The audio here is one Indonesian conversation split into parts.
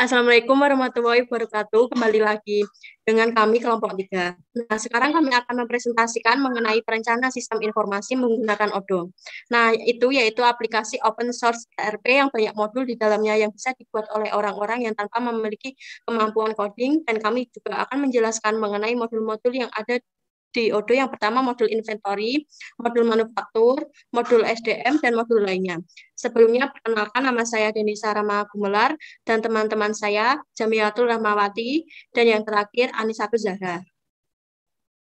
Assalamualaikum warahmatullahi wabarakatuh. Kembali lagi dengan kami kelompok 3. Nah, sekarang kami akan mempresentasikan mengenai perencanaan sistem informasi menggunakan Odoo. Nah, itu yaitu aplikasi open source ERP yang banyak modul di dalamnya yang bisa dibuat oleh orang-orang yang tanpa memiliki kemampuan coding, dan kami juga akan menjelaskan mengenai modul-modul yang ada di Odoo. Yang pertama modul inventory, modul manufaktur, modul SDM, dan modul lainnya. Sebelumnya, perkenalkan, nama saya Denisa Rama Gumelar, dan teman-teman saya, Jamiatul Rahmawati, dan yang terakhir, Anisatul Zahra.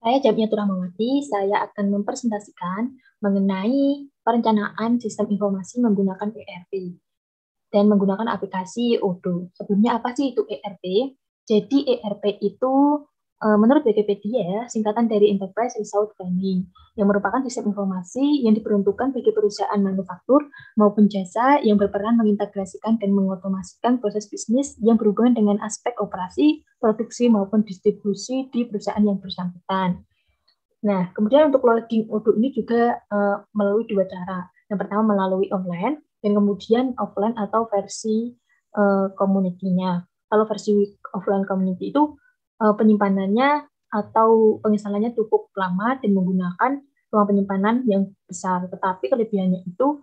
Saya Jamiatul Rahmawati, saya akan mempresentasikan mengenai perencanaan sistem informasi menggunakan ERP dan menggunakan aplikasi Odoo. Sebelumnya apa sih itu ERP? Jadi ERP itu menurut Wikipedia singkatan dari Enterprise Resource Planning yang merupakan sistem informasi yang diperuntukkan bagi perusahaan manufaktur maupun jasa yang berperan mengintegrasikan dan mengotomasikan proses bisnis yang berhubungan dengan aspek operasi, produksi maupun distribusi di perusahaan yang bersangkutan. Nah, kemudian untuk login Odoo ini juga melalui dua cara. Yang pertama melalui online, dan kemudian offline atau versi community-nya. Kalau versi offline community itu penyimpanannya atau penginstalannya cukup lama dan menggunakan ruang penyimpanan yang besar. Tetapi kelebihannya itu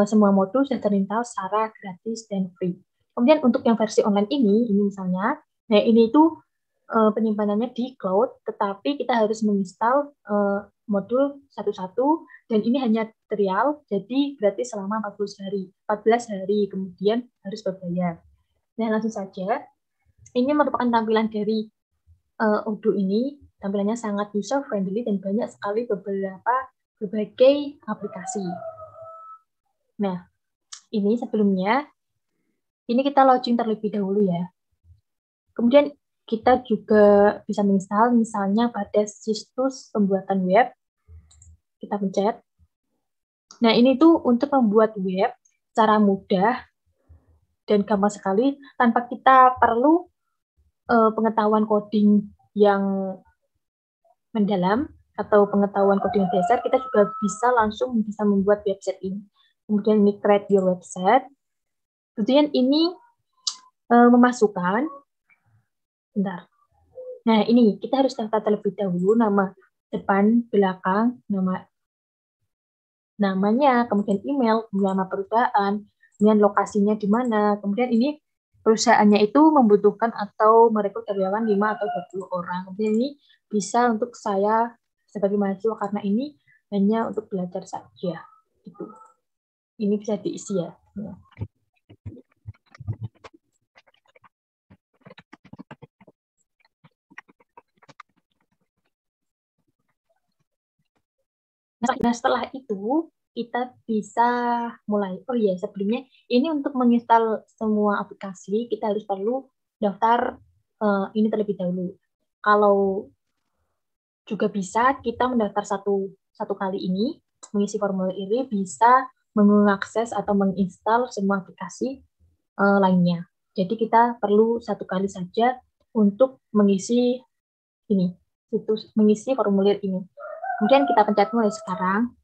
semua modul sudah terinstall secara gratis dan free. Kemudian untuk yang versi online ini misalnya, nah ini itu penyimpanannya di cloud, tetapi kita harus menginstal modul satu-satu, dan ini hanya trial, jadi gratis selama 14 hari, kemudian harus berbayar. Nah, langsung saja, ini merupakan tampilan dari Odoo ini, tampilannya sangat user-friendly dan banyak sekali berbagai aplikasi. Nah, ini sebelumnya, ini kita login terlebih dahulu ya. Kemudian kita juga bisa menginstal misalnya pada situs pembuatan web, kita pencet. Nah, ini tuh untuk membuat web secara mudah dan gampang sekali tanpa kita perlu pengetahuan coding yang mendalam atau pengetahuan coding dasar, kita juga bisa membuat website ini. Kemudian ini create your website. Kemudian ini memasukkan, bentar. Nah, ini kita harus daftar terlebih dahulu nama depan, belakang, namanya, kemudian email, nama perusahaan, kemudian lokasinya di mana. Kemudian ini perusahaannya itu membutuhkan atau merekrut karyawan 5 atau 20 orang. Kemudian ini bisa untuk saya sebagai mahasiswa karena ini hanya untuk belajar saja. Gitu. Ini bisa diisi ya. Nah, setelah itu kita bisa mulai. Oh iya, sebelumnya ini untuk menginstal semua aplikasi kita harus perlu daftar ini terlebih dahulu. Kalau juga bisa kita mendaftar satu kali ini, mengisi formulir ini bisa mengakses atau menginstal semua aplikasi lainnya. Jadi kita perlu satu kali saja untuk mengisi ini, mengisi formulir ini. Kemudian kita pencet mulai sekarang.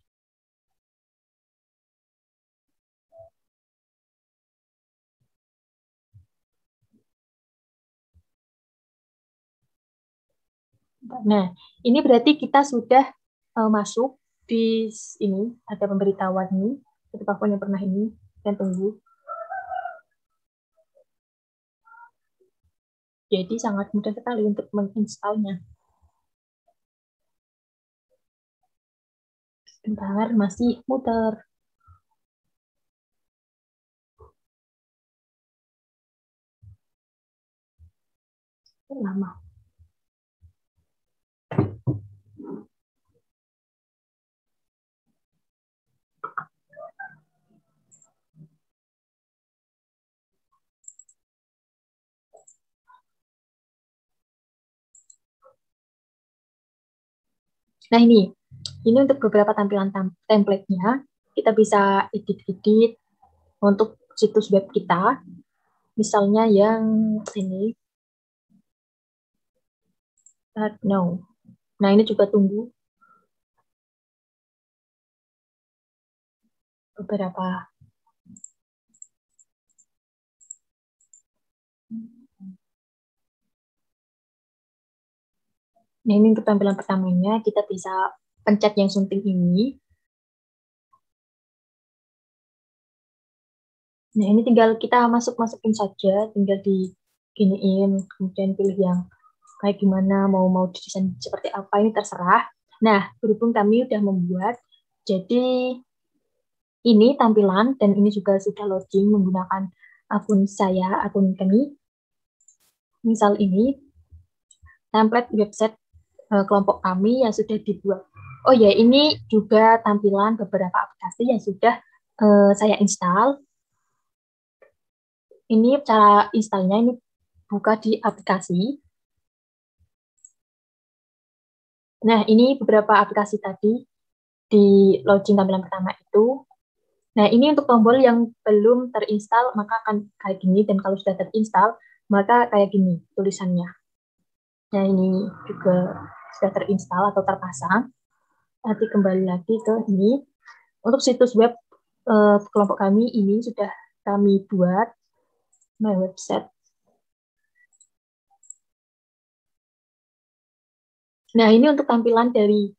Nah, ini berarti kita sudah masuk di ini, ada pemberitahuan ini, seperti apapun yang pernah ini, dan tunggu. Jadi sangat mudah sekali untuk menginstalnya. Sebentar, masih muter. Lama. Nah, ini untuk beberapa tampilan template-nya. Kita bisa edit-edit untuk situs web kita. Misalnya yang ini. No. Nah, ini juga tunggu beberapa. Nah, ini untuk tampilan pertamanya, kita bisa pencet yang sunting ini. Nah, ini tinggal kita masukin saja, tinggal diginiin, kemudian pilih yang kayak gimana, mau desain seperti apa, ini terserah. Nah, berhubung kami udah membuat, jadi ini tampilan, dan ini juga sudah loading menggunakan akun saya, akun kami. Misal ini, template website kelompok kami yang sudah dibuat. Oh ya, ini juga tampilan beberapa aplikasi yang sudah saya install. Ini cara installnya, ini buka di aplikasi. Nah, ini beberapa aplikasi tadi di launching tampilan pertama itu. Nah, ini untuk tombol yang belum terinstall, maka akan kayak gini, dan kalau sudah terinstall, maka kayak gini tulisannya. Nah, ini juga sudah terinstall atau terpasang. Nanti kembali lagi ke ini. Untuk situs web kelompok kami ini sudah kami buat, my website. Nah, ini untuk tampilan dari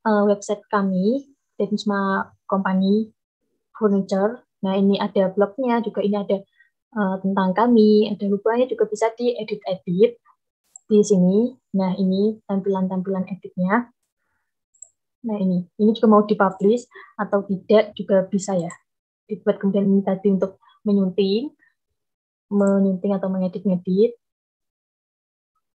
website kami, Denisma Company Furniture. Nah, ini ada blognya, juga ini ada tentang kami, ada rupanya juga bisa diedit-edit di sini. Nah, ini tampilan-tampilan editnya. Nah, ini juga mau dipublish atau tidak juga bisa ya. Dibuat kemudian ini tadi untuk menyunting atau mengedit-ngedit.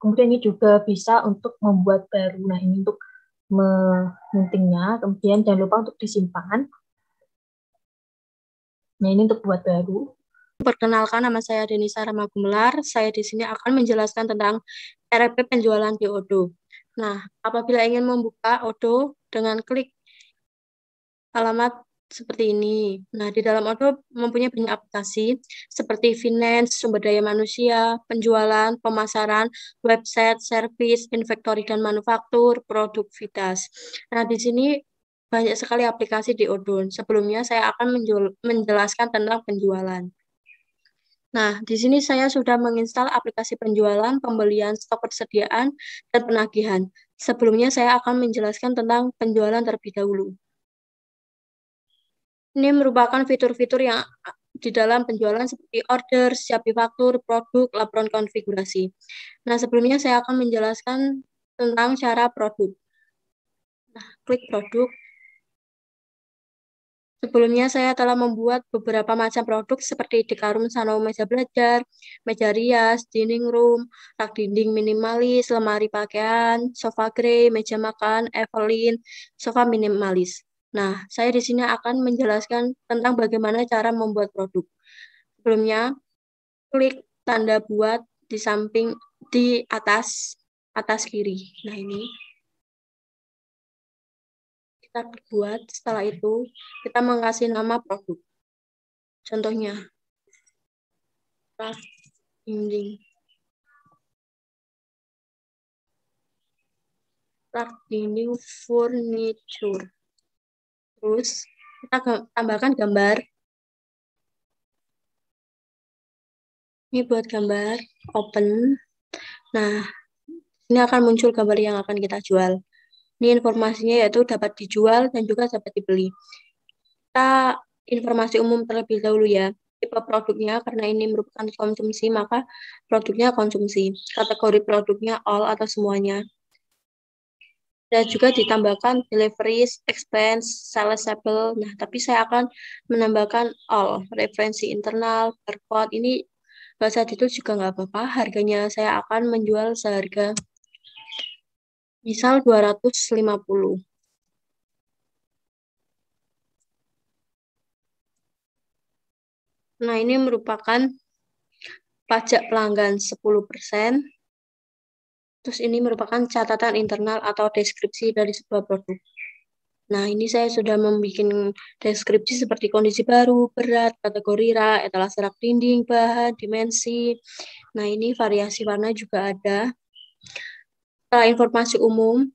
Kemudian ini juga bisa untuk membuat baru. Nah, ini untuk menyuntingnya, kemudian jangan lupa untuk disimpan. Nah, ini untuk buat baru. Perkenalkan, nama saya Denisa Rama Gumelar. Saya di sini akan menjelaskan tentang RP penjualan di Odoo. Nah, apabila ingin membuka Odoo dengan klik alamat seperti ini. Nah, di dalam Odoo mempunyai banyak aplikasi seperti finance, sumber daya manusia, penjualan, pemasaran, website, service, inventory dan manufaktur, produktivitas. Nah, di sini banyak sekali aplikasi di Odoo. Sebelumnya saya akan menjelaskan tentang penjualan. Nah, di sini saya sudah menginstal aplikasi penjualan, pembelian, stok persediaan, dan penagihan. Sebelumnya saya akan menjelaskan tentang penjualan terlebih dahulu. Ini merupakan fitur-fitur yang di dalam penjualan seperti order, siap faktur, produk, laporan konfigurasi. Nah, sebelumnya saya akan menjelaskan tentang cara produk. Nah, klik produk. Sebelumnya saya telah membuat beberapa macam produk seperti dekarum sano meja belajar, meja rias, dining room, rak dinding minimalis, lemari pakaian, sofa grey, meja makan, Evelyn, sofa minimalis. Nah, saya di sini akan menjelaskan tentang bagaimana cara membuat produk. Sebelumnya, klik tanda buat di samping di atas kiri. Nah, ini kita buat, setelah itu kita mengasih nama produk. Contohnya, rak dinding. Rak dinding furniture. Terus kita tambahkan gambar. Ini buat gambar, open. Nah, ini akan muncul gambar yang akan kita jual. Ini informasinya yaitu dapat dijual dan juga dapat dibeli. Kita informasi umum terlebih dahulu ya. Tipe produknya, karena ini merupakan konsumsi, maka produknya konsumsi. Kategori produknya all atau semuanya. Dan juga ditambahkan deliveries, expense, salesable. Nah, tapi saya akan menambahkan all. Referensi internal, barcode. Ini bahasa itu juga nggak apa-apa. Harganya saya akan menjual seharga misal 250. Nah, ini merupakan pajak pelanggan 10%. Terus ini merupakan catatan internal atau deskripsi dari sebuah produk. Nah, ini saya sudah membuat deskripsi seperti kondisi baru, berat, kategori rak, etalase rak dinding, bahan, dimensi. Nah, ini variasi warna juga ada. Setelah informasi umum,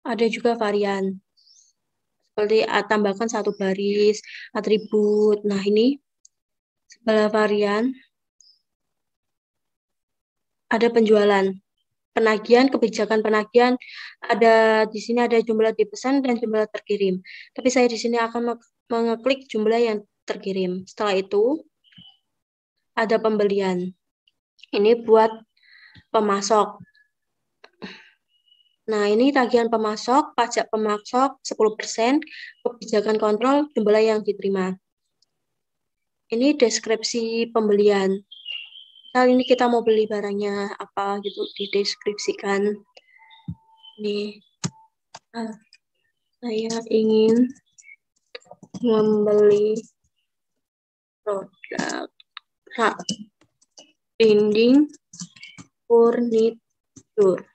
ada juga varian. Seperti tambahkan satu baris, atribut. Nah, ini sebelah varian. ada penjualan, penagihan, kebijakan penagihan, ada di sini ada jumlah dipesan dan jumlah terkirim. Tapi saya di sini akan mengeklik jumlah yang terkirim. Setelah itu ada pembelian. Ini buat pemasok. Nah, ini tagihan pemasok, pajak pemasok 10%, kebijakan kontrol jumlah yang diterima. Ini deskripsi pembelian. Kali ini kita mau beli barangnya apa gitu, dideskripsikan. Nih, saya ingin membeli produk rak dinding furnitur.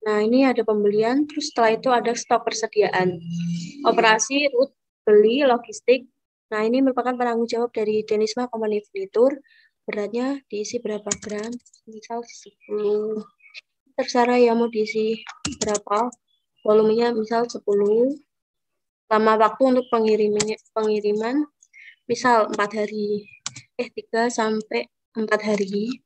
Nah, ini ada pembelian, terus setelah itu ada stok persediaan. Operasi, root, beli, logistik. Nah, ini merupakan penanggung jawab dari Denisma Company Furnitur. Beratnya diisi berapa gram? Misal 10. Terserah ya mau diisi berapa. Volumenya misal 10. Lama waktu untuk pengiriman misal 4 hari. 3 sampai 4 hari.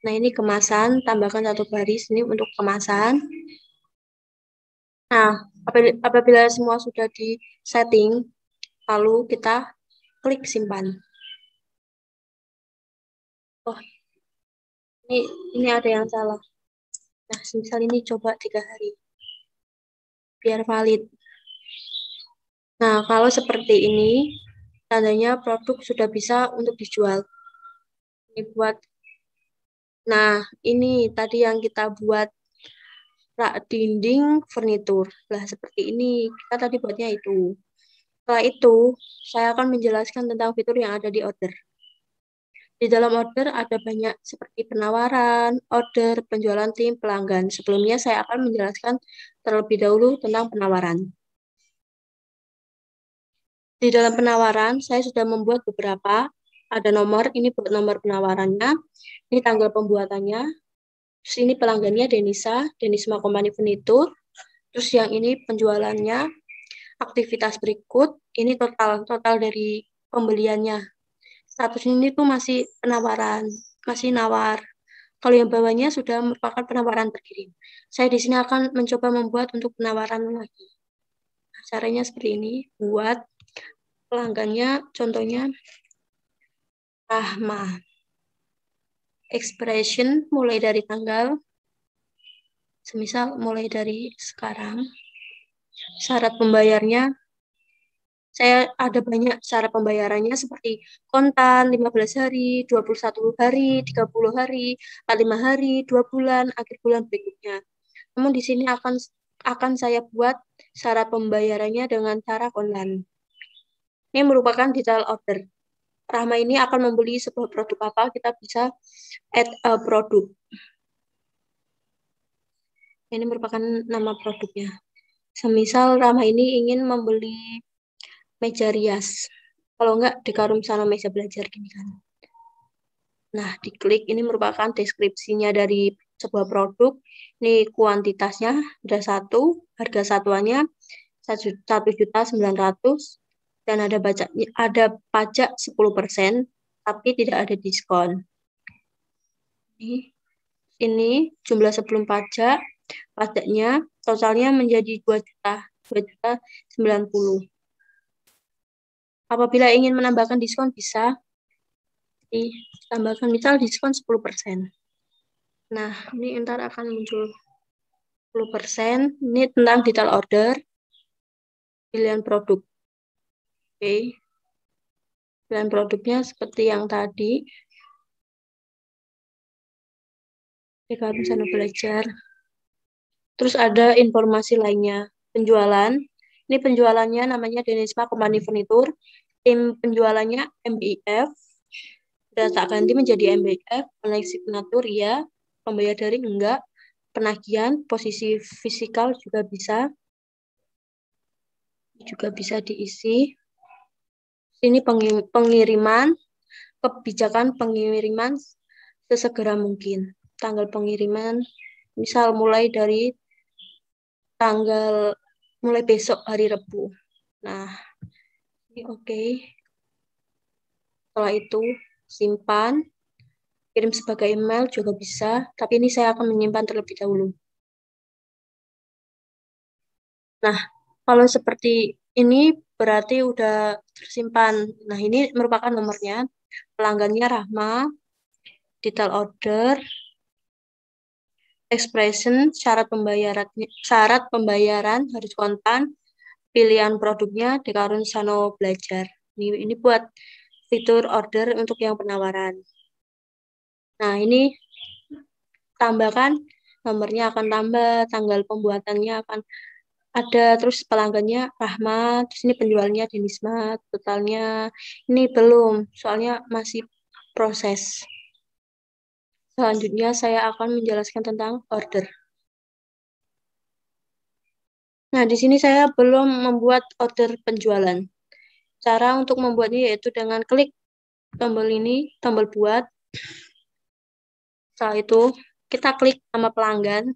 Nah, ini kemasan, tambahkan 1 baris ini untuk kemasan. Nah, apabila semua sudah di setting, lalu kita klik simpan. Oh, ini ada yang salah. Nah, misal ini coba 3 hari. Biar valid. Nah, kalau seperti ini, tandanya produk sudah bisa untuk dijual. Ini buat. Nah, ini tadi yang kita buat rak dinding furnitur. Nah, seperti ini. Kita tadi buatnya itu. Setelah itu, saya akan menjelaskan tentang fitur yang ada di order. Di dalam order ada banyak seperti penawaran, order, penjualan tim, pelanggan. Sebelumnya saya akan menjelaskan terlebih dahulu tentang penawaran. Di dalam penawaran, saya sudah membuat beberapa. Ada nomor, ini buat nomor penawarannya. Ini tanggal pembuatannya. Terus ini pelanggannya Denisma Company Furnitur. Terus yang ini penjualannya. Aktivitas berikut, ini total dari pembeliannya. Status ini tuh masih penawaran, masih nawar. Kalau yang bawahnya sudah merupakan penawaran terkirim. Saya di sini akan mencoba membuat untuk penawaran lagi. Nah, caranya seperti ini, buat pelanggannya, contohnya Rahma. Expression mulai dari tanggal, semisal mulai dari sekarang. Syarat pembayarnya, saya ada banyak syarat pembayarannya seperti kontan 15 hari, 21 hari, 30 hari, 45 hari, 2 bulan, akhir bulan berikutnya. Namun di sini akan saya buat syarat pembayarannya dengan cara kontan. Ini merupakan detail order. Rahma ini akan membeli sebuah produk apa, kita bisa add a produk. Ini merupakan nama produknya. Semisal Rahma ini ingin membeli meja rias. Kalau enggak, dikarum sana meja belajar gini kan. Nah, diklik, ini merupakan deskripsinya dari sebuah produk. Ini kuantitasnya, ada 1, harga satuannya 1.900.000 dan ada pajak 10%, tapi tidak ada diskon. Ini jumlah sebelum pajak, pajaknya totalnya menjadi 2.090.000. Apabila ingin menambahkan diskon bisa ditambahkan, misal diskon 10%. Nah, ini ntar akan muncul 10%. Ini tentang detail order, pilihan produk. Oke. Pilihan produknya seperti yang tadi. Jika bisa belajar. Terus ada informasi lainnya. Penjualan. Ini penjualannya namanya Denisma Company Furnitur. Tim penjualannya MBF. Dan tak ganti menjadi MBF. Online signatur ya. Pembayar daring enggak. Penagihan, posisi fisikal juga bisa diisi. Ini pengiriman, kebijakan pengiriman sesegera mungkin. Tanggal pengiriman, misal mulai besok hari Rabu. Nah, ini oke. Setelah itu simpan, kirim sebagai email juga bisa, tapi ini saya akan menyimpan terlebih dahulu. Nah, kalau seperti ini berarti udah tersimpan. Nah, ini merupakan nomornya. Pelanggannya Rahma, detail order, expression, syarat pembayaran harus kontan, pilihan produknya Dekarun Sano Belajar. Ini buat fitur order untuk yang penawaran. Nah, ini tambahkan nomornya akan tambah, tanggal pembuatannya akan ada, terus pelanggannya Rahmat, terus ini penjualnya Denisma, totalnya ini belum, soalnya masih proses. Selanjutnya saya akan menjelaskan tentang order. Nah, di sini saya belum membuat order penjualan. Cara untuk membuatnya yaitu dengan klik tombol ini, tombol buat. Setelah itu kita klik nama pelanggan.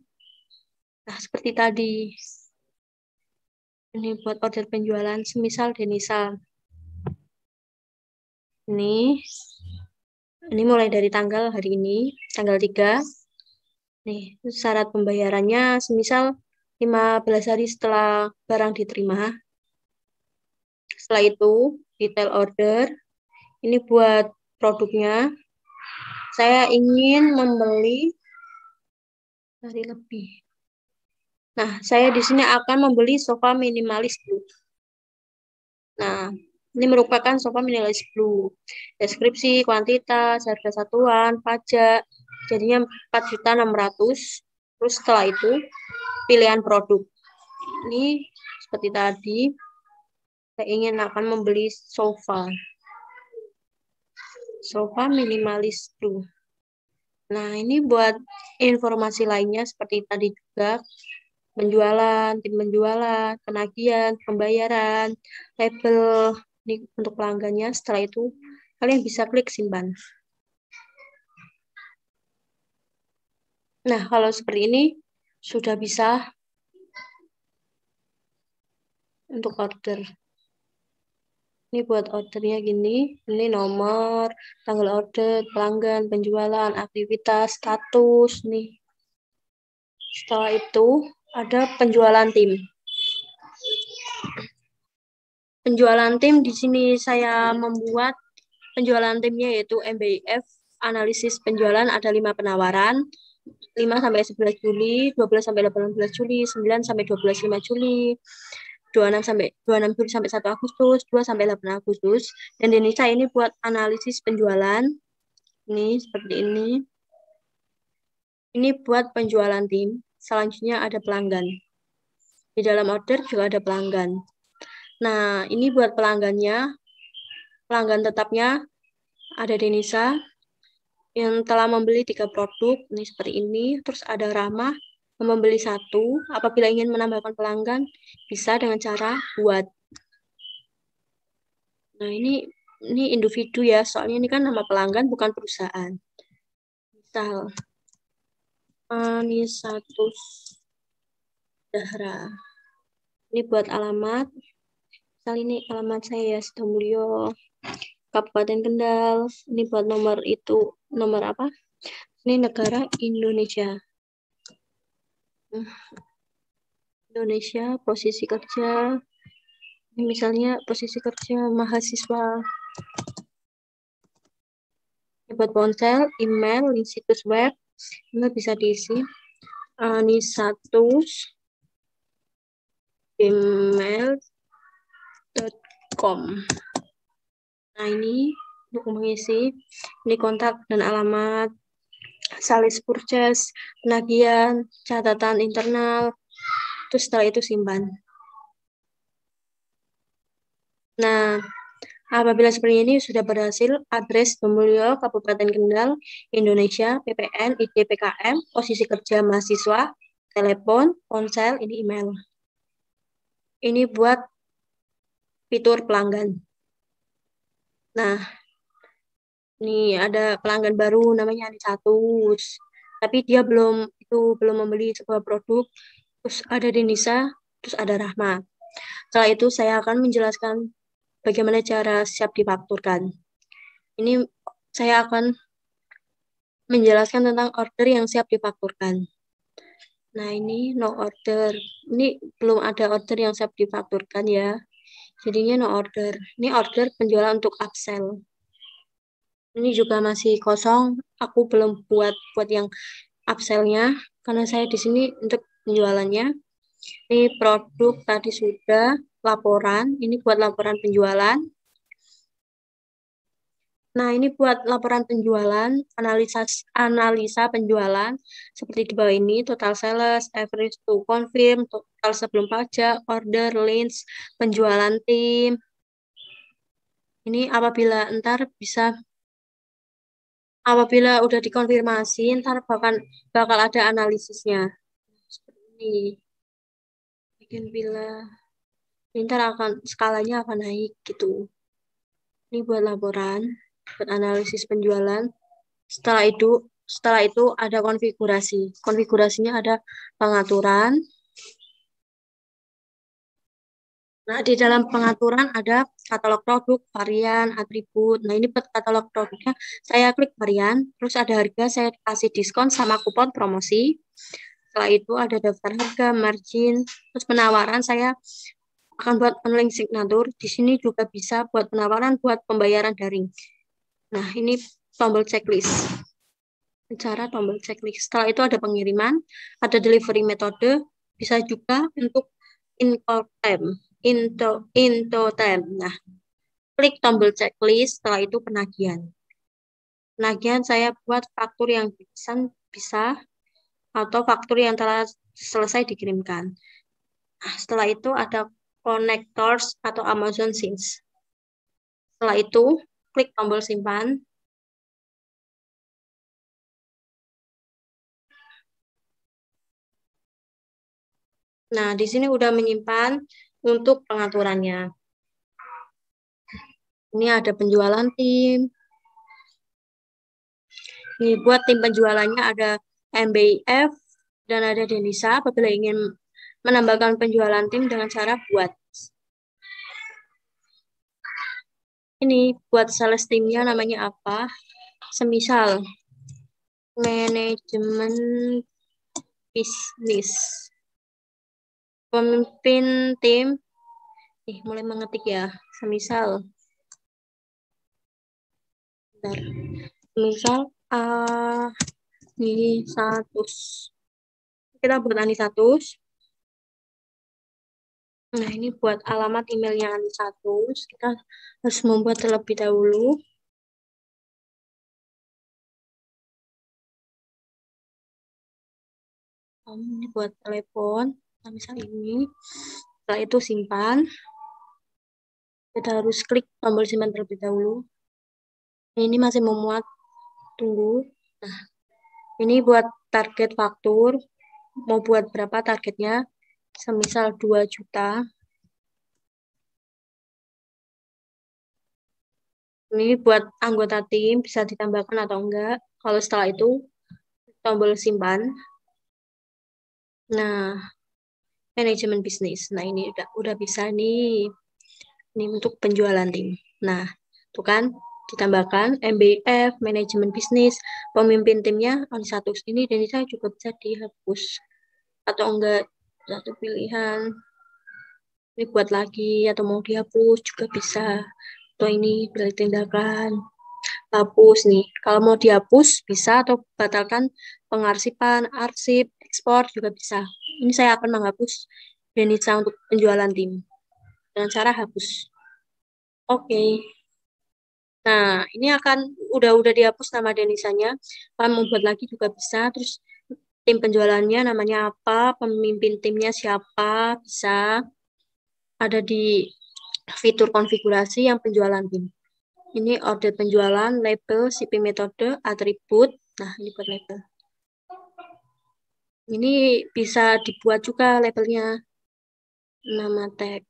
Nah, seperti tadi. Ini buat order penjualan, semisal Denisa. Ini mulai dari tanggal hari ini, tanggal 3. Nih, syarat pembayarannya semisal 15 hari setelah barang diterima. Setelah itu, detail order. Ini buat produknya. Saya ingin membeli hari lebih. Nah, saya di sini akan membeli sofa minimalis blue. Nah, ini merupakan sofa minimalis blue. Deskripsi, kuantitas, harga satuan, pajak, jadinya 4.600.000. Terus setelah itu, pilihan produk. Ini seperti tadi, saya ingin akan membeli sofa. Sofa minimalis blue. Nah, ini buat informasi lainnya seperti tadi juga. Penjualan, tim penjualan, penagihan, pembayaran, label ini untuk pelanggannya. Setelah itu kalian bisa klik simpan. Nah, kalau seperti ini sudah bisa untuk order. Ini buat ordernya gini, ini nomor, tanggal order, pelanggan, penjualan, aktivitas, status nih. Setelah itu ada penjualan tim. Penjualan tim di sini saya membuat penjualan timnya yaitu MBF, analisis penjualan ada 5 penawaran, 5 sampai 11 Juli, 12 sampai 18 Juli, 9 sampai 12 5 Juli, 26 Juli sampai 1 Agustus, 2 sampai 8 Agustus. Dan ini saya ini buat analisis penjualan. Ini seperti ini. Ini buat penjualan tim. Selanjutnya ada pelanggan. Di dalam order juga ada pelanggan. Nah, ini buat pelanggannya. Pelanggan tetapnya ada Denisa yang telah membeli 3 produk. Ini seperti ini. Terus ada Rama yang membeli 1. Apabila ingin menambahkan pelanggan, bisa dengan cara buat. Nah, ini individu ya. Soalnya ini kan nama pelanggan bukan perusahaan. Misal, Anisatus Dahra. Ini buat alamat. Misal ini alamat saya, Sidomulyo, Kabupaten Kendal. Ini buat nomor itu, nomor apa? Ini negara Indonesia. Indonesia, posisi kerja. Ini misalnya posisi kerja mahasiswa. Ini buat ponsel, email, link situs web. Ini bisa diisi. Anisatus email.com. Nah, ini untuk mengisi, ini kontak dan alamat, sales purchase, penagihan, catatan internal, terus setelah itu simpan. Nah, apabila seperti ini sudah berhasil, address Domulyo, Kabupaten Kendal, Indonesia, PPN, ID, PKM, posisi kerja mahasiswa, telepon, ponsel, ini email. Ini buat fitur pelanggan. Nah, ini ada pelanggan baru namanya Anisatus. Tapi dia belum membeli sebuah produk. Terus ada Denisa, terus ada Rahma. Setelah itu saya akan menjelaskan bagaimana cara siap difakturkan. Ini saya akan menjelaskan tentang order yang siap difakturkan. Nah, ini no order. Ini belum ada order yang siap difakturkan ya. Jadinya no order. Ini order penjualan untuk upsell. Ini juga masih kosong. Aku belum buat yang upsellnya karena saya di sini untuk penjualannya. Ini produk tadi sudah, laporan. Ini buat laporan penjualan. Nah, ini buat laporan penjualan, analisa penjualan, seperti di bawah ini, total sales, average to confirm, total sebelum pajak, order, leads, penjualan tim. Ini apabila udah dikonfirmasi, ntar bakal ada analisisnya. Seperti ini. Bikin bila, ntar skalanya akan naik gitu. Ini buat laporan, buat analisis penjualan. Setelah itu ada konfigurasi. Konfigurasinya ada pengaturan. Nah, di dalam pengaturan ada katalog produk, varian, atribut. Nah, ini katalog produknya saya klik varian, terus ada harga, saya kasih diskon sama kupon promosi. Setelah itu ada daftar harga, margin, terus penawaran saya akan buat link signatur. Di sini juga bisa buat penawaran buat pembayaran daring. Nah, ini tombol checklist. Cara tombol checklist. Setelah itu ada pengiriman, ada delivery metode, bisa juga untuk into time. Nah, klik tombol checklist, setelah itu penagihan. Penagihan saya buat faktur yang bisa atau faktur yang telah selesai dikirimkan. Nah, setelah itu ada connectors atau Amazon Sync. Setelah itu, klik tombol simpan. Nah, di sini udah menyimpan untuk pengaturannya. Ini ada penjualan tim. Ini buat tim penjualannya ada MBIF dan ada Denisa. Apabila ingin menambahkan penjualan tim dengan cara buat. Ini buat sales timnya namanya apa? Semisal manajemen bisnis. Pemimpin tim. Mulai mengetik ya. Semisal. Bentar. Misal Anisatus. Kita buat Anisatus. Nah, ini buat alamat emailnya Anisatus. Kita harus membuat terlebih dahulu. Ini buat telepon. Nah, misal ini. Setelah itu simpan. Kita harus klik tombol simpan terlebih dahulu. Ini masih memuat. Tunggu. Nah, ini buat target faktur. Mau buat berapa targetnya? Semisal 2 juta. Ini buat anggota tim, bisa ditambahkan atau enggak. Kalau setelah itu, tombol simpan. Nah, manajemen bisnis. Nah, ini udah bisa nih. Ini untuk penjualan tim. Nah, itu kan ditambahkan MBF, manajemen bisnis, pemimpin timnya satu ini dan saya juga bisa dihapus atau enggak satu pilihan. Ini buat lagi atau mau dihapus juga bisa. Atau ini pilih tindakan hapus nih. Kalau mau dihapus bisa atau batalkan pengarsipan, arsip, ekspor juga bisa. Ini saya akan menghapus Denisa untuk penjualan tim dengan cara hapus. Oke. Nah, ini udah dihapus nama Denisanya. Kalau mau buat lagi juga bisa. Terus tim penjualannya namanya apa, pemimpin timnya siapa, bisa. Ada di fitur konfigurasi yang penjualan tim. Ini order penjualan, label, shipping metode, atribut. Nah, ini buat label. Ini bisa dibuat juga labelnya. Nama tag.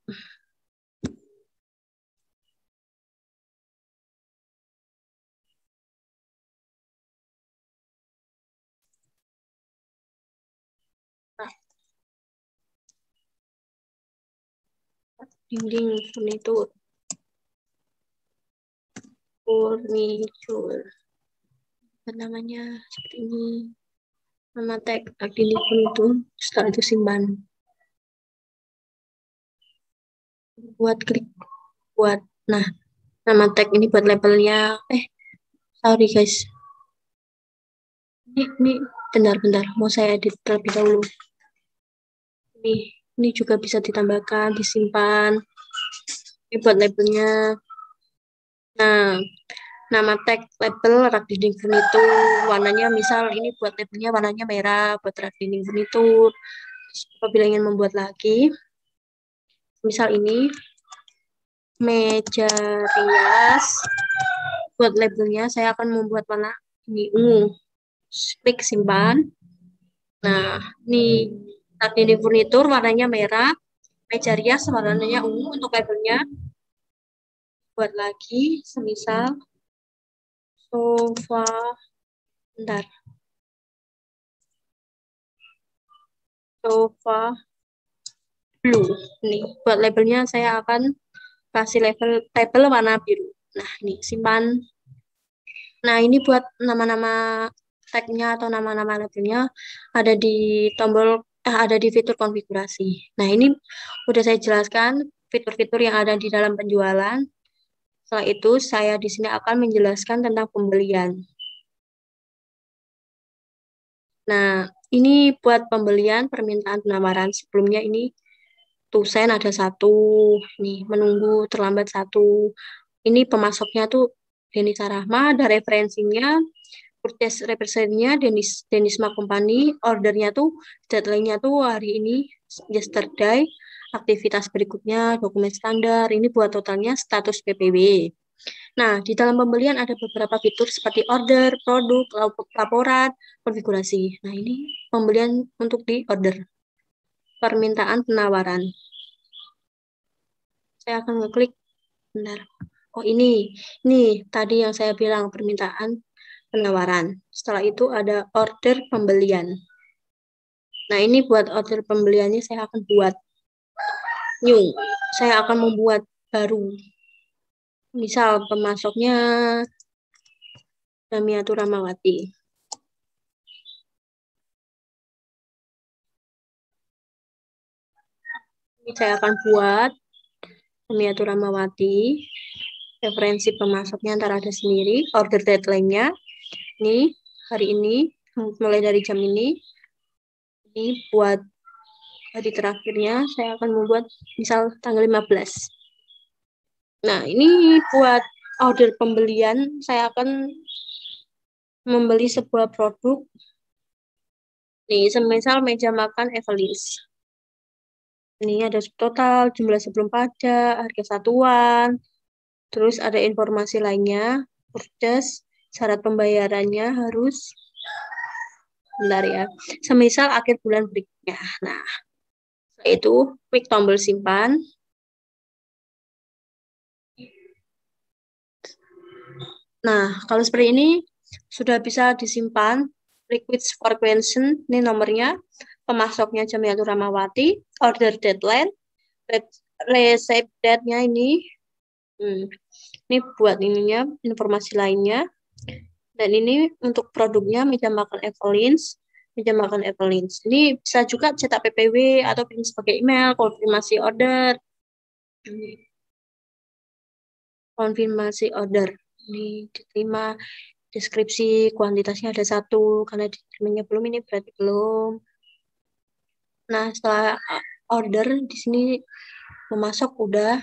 Nah, dinding furnitur. furniture. Apa namanya? Seperti ini. Nama tag aktivitas itu, setelah itu simpan. Buat klik, nah, nama tag ini buat labelnya. Sorry guys. Ini bentar, mau saya edit terlebih dahulu. Ini juga bisa ditambahkan, disimpan. Ini buat labelnya. Nah, nama tag label rak dinding furnitur, warnanya misal ini buat labelnya warnanya merah, buat rak dinding furnitur. Apabila ingin membuat lagi, misal ini meja rias, buat labelnya saya akan membuat warna ini ungu. Klik simpan. Nah, ini rak dinding furnitur warnanya merah, meja rias warnanya ungu untuk labelnya. Buat lagi, semisal sofa, bentar. Sofa blue. Nih, buat labelnya saya akan kasih label warna biru. Nah, ini simpan. Nah, ini buat nama-nama tagnya atau nama-nama labelnya ada di tombol ada di fitur konfigurasi. Nah, ini udah saya jelaskan fitur-fitur yang ada di dalam penjualan. Setelah itu, saya di sini akan menjelaskan tentang pembelian. Nah, ini buat pembelian permintaan penawaran. Sebelumnya ini tusen ada satu, nih menunggu terlambat satu. Ini pemasoknya tuh Denis Rahma, ada referensinya, purchase representnya Denisma Company, ordernya tuh deadline-nya tuh hari ini, yesterday, aktivitas berikutnya, dokumen standar, ini buat totalnya status PPW. Nah, di dalam pembelian ada beberapa fitur seperti order, produk, laporan, konfigurasi. Nah, ini pembelian untuk di order. Permintaan penawaran. Saya akan ngeklik, benar. Oh, ini tadi yang saya bilang permintaan penawaran. Setelah itu ada order pembelian. Nah, ini buat order pembeliannya saya akan buat new. Saya akan membuat baru. Misal pemasoknya Damiatur Ramawati. Ini saya akan buat Damiatur Ramawati. Referensi pemasoknya antara ada sendiri. Order deadline-nya. Ini hari ini, mulai dari jam ini. Ini buat hari terakhirnya saya akan membuat misal tanggal 15. Nah, ini buat order pembelian saya akan membeli sebuah produk. Nih, semisal meja makan Evelyn's. Ini ada total, jumlah sebelum pajak, harga satuan, terus ada informasi lainnya, purchase, syarat pembayarannya harus, bentar ya, semisal akhir bulan berikutnya. Nah, setelah itu klik tombol simpan. Nah, kalau seperti ini sudah bisa disimpan. Liquid for question, ini nomornya. Pemasoknya Jamiatur Ramawati. Order deadline. Receipt date-nya ini. Ini buat ininya, informasi lainnya. Dan ini untuk produknya meja makan Evelyn's. Meja makan Evelyn's. Ini bisa juga cetak PPW atau kirim sebagai email, konfirmasi order. Konfirmasi order. Ini diterima, deskripsi kuantitasnya ada satu, karena diterimanya belum, ini berarti belum. Nah, setelah order di sini memasok udah.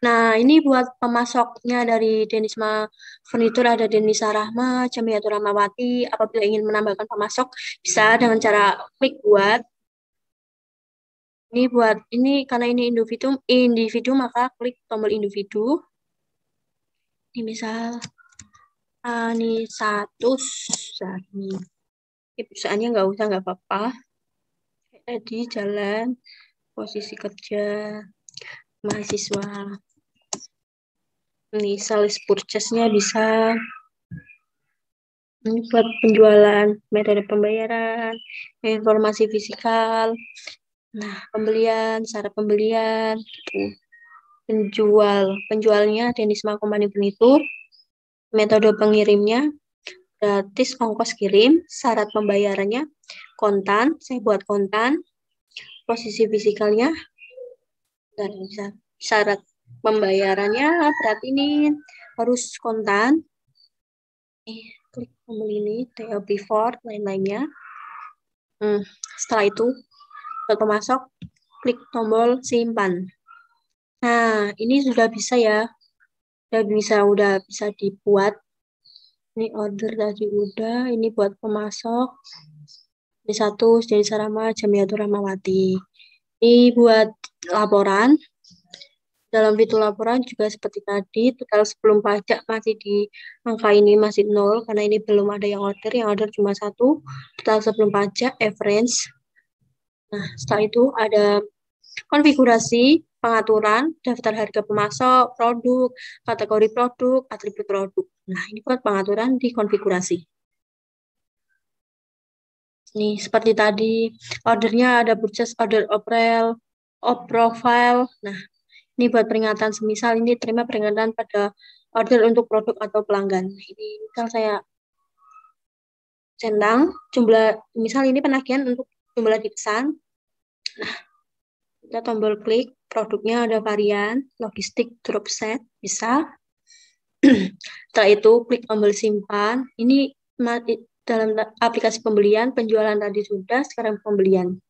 Nah, ini buat pemasoknya dari Denisma Furnitur ada Denisa Rahma, Jamiatur Rahmawati. Apabila ingin menambahkan pemasok, bisa dengan cara klik buat. Ini buat ini karena ini individu maka klik tombol individu. Ini misal ini status ini perusahaannya nggak apa-apa. Tadi jalan, posisi kerja, mahasiswa. Ini sales purchase-nya bisa. Ini buat penjualan, metode pembayaran, informasi fisikal. Nah, pembelian, syarat pembelian, gitu. Penjualnya Denisma Company Penutup. Metode pengirimnya gratis ongkos kirim. Syarat pembayarannya kontan. Saya buat kontan. Posisi fisikalnya. Dan syarat pembayarannya berarti ini harus kontan. Klik tombol ini, TO before, lain-lainnya. Setelah itu, buat pemasok, klik tombol simpan. Nah, ini sudah bisa ya. Udah bisa dibuat. Ini order tadi udah, ini buat pemasok. Ini satu, jadi Sarama Jamiatur Rahmawati. Ini buat laporan. Dalam fitur laporan juga seperti tadi, total sebelum pajak masih di angka ini masih 0, karena ini belum ada yang order cuma satu. Total sebelum pajak, average. Nah, setelah itu ada konfigurasi, pengaturan, daftar harga pemasok, produk, kategori produk, atribut produk. Nah, ini buat pengaturan di konfigurasi. Nih, seperti tadi, ordernya ada purchase order profile. Nah, ini buat peringatan, semisal ini terima peringatan pada order untuk produk atau pelanggan. Ini misal saya centang, misal ini penagihan untuk jumlah dipesan. Nah, kita tombol klik, produknya ada varian, logistik, drop set, bisa. Setelah itu, klik tombol simpan. Ini dalam aplikasi pembelian, penjualan tadi sudah, sekarang pembelian.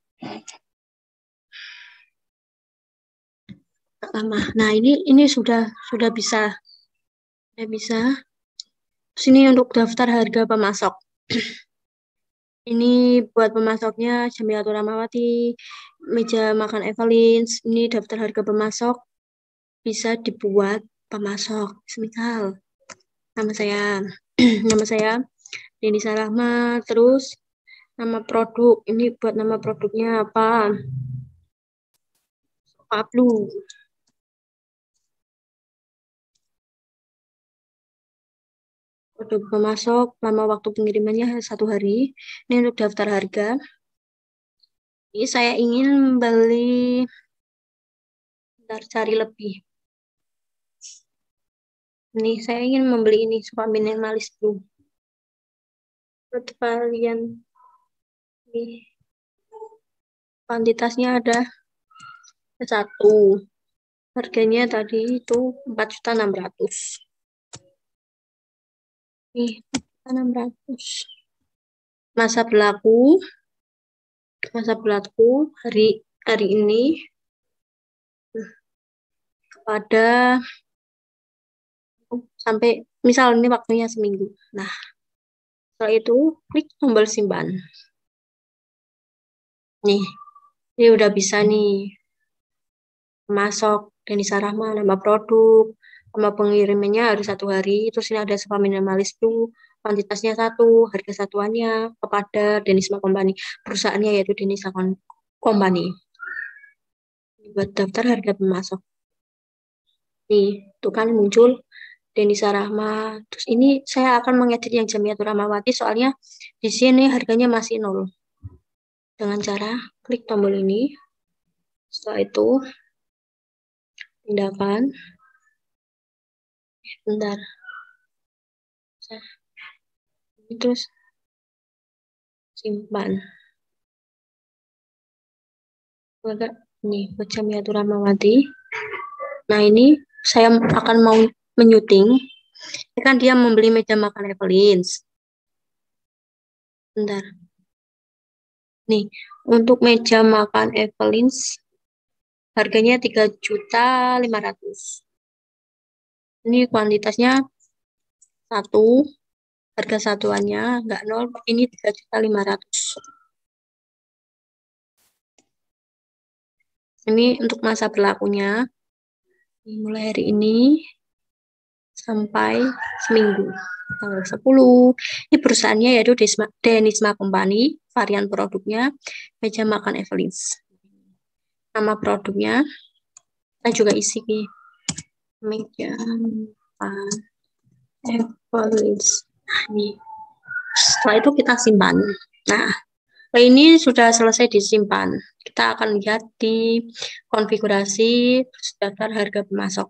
Lama. Nah, ini sudah bisa. Sudah bisa. Terus ini untuk daftar harga pemasok. Ini buat pemasoknya Jamiatur Rahmawati, meja makan Evelyn's. Ini daftar harga pemasok bisa dibuat pemasok. Semisal nama saya Denisa Rahma, terus nama produk. Ini buat nama produknya apa? Pablu. Produk pemasok, lama waktu pengirimannya 1 hari. Ini untuk daftar harga. Ini saya ingin beli, bentar cari lebih. Ini saya ingin membeli ini, suka minimalis blue. Buat varian ini. Kuantitasnya ada 1. Harganya tadi itu 4.600.000. Nih, 4.600.000. Masa berlaku hari ini kepada sampai misal ini waktunya seminggu. Nah, setelah itu klik tombol simpan. Nih, ini udah bisa nih. Masuk Denisa Rahma, nama produk, nama pengirimannya harus 1 hari. Terus ini ada spam minimalis tuh, kuantitasnya 1, harga satuannya kepada Denisma Company. Perusahaannya yaitu Denisma Company. Buat daftar harga pemasok. Nih, tuh kan muncul Denisa Rahma. Terus ini saya akan mengedit yang Jamiatur Rahmawati soalnya di sini harganya masih 0. Dengan cara klik tombol ini. Setelah itu tindakan. Bentar. Terus simpan. Maka nih buat Jamiatur Rahmawati. Nah, ini saya akan mau menyuting. Ini kan dia membeli meja makan Evelyn's. Bentar. Nih, untuk meja makan Evelyn's harganya 3.500.000. Ini kuantitasnya 1, harga satuannya enggak 0, ini 3.500.000. Ini untuk masa berlakunya mulai hari ini sampai seminggu, tanggal 10. Ini perusahaannya yaitu Denisma Company, varian produknya meja makan Evelyn's. Nama produknya kita juga isi meja makan Evelyn's. Nah, ini setelah itu kita simpan. Nah, Nah, ini sudah selesai disimpan. Kita akan lihat di konfigurasi daftar harga pemasok.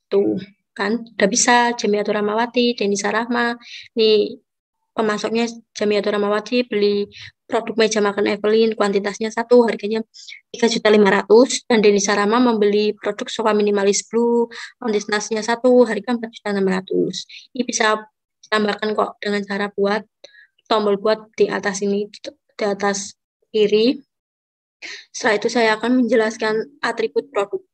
Tuh, kan udah bisa Jamiatul Rahmawati, Denisa Rahma. Nih, pemasoknya Jamiatul Rahmawati beli produk meja makan Evelyn, kuantitasnya 1, harganya 3.500.000, dan Denisa Rahma membeli produk sofa minimalis blue, kuantitasnya 1, harga 4.600.000. Ini bisa ditambahkan kok dengan cara buat tombol buat di atas ini, di atas kiri. Setelah itu saya akan menjelaskan atribut produk.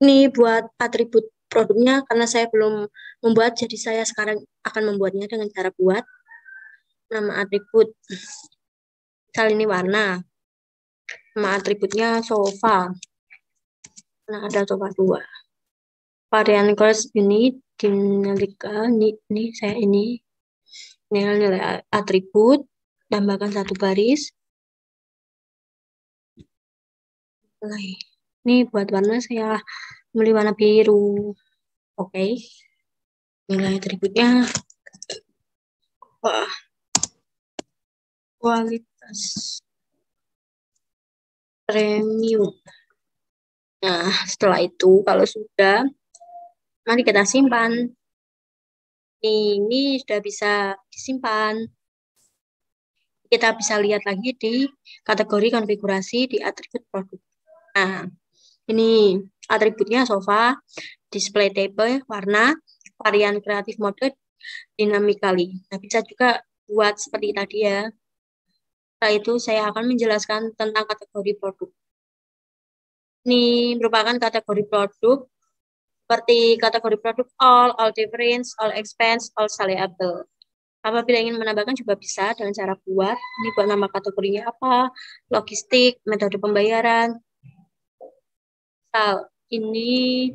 Ini buat atribut produknya karena saya belum membuat, jadi saya sekarang akan membuatnya dengan cara buat. Nama atribut, misal ini warna. Nama atributnya sofa. Nah, ada sofa 2. Varian cost ini dinilaikan, ini saya ini nilai atribut, tambahkan 1 baris. Ini buat warna saya beli warna biru. Oke. Nilai atributnya. Wah. Kualitas premium. Nah, setelah itu kalau sudah, mari kita simpan. Ini sudah bisa disimpan. Kita bisa lihat lagi di kategori konfigurasi di atribut produk. Nah, ini atributnya sofa, display table, warna, varian kreatif mode, dynamically. Nah, bisa juga buat seperti tadi ya. Setelah itu saya akan menjelaskan tentang kategori produk. Ini merupakan kategori produk seperti kategori produk all difference, all expense, all saleable. Apabila ingin menambahkan juga bisa dengan cara buat. Ini buat nama kategorinya apa, logistik, metode pembayaran. Misal ini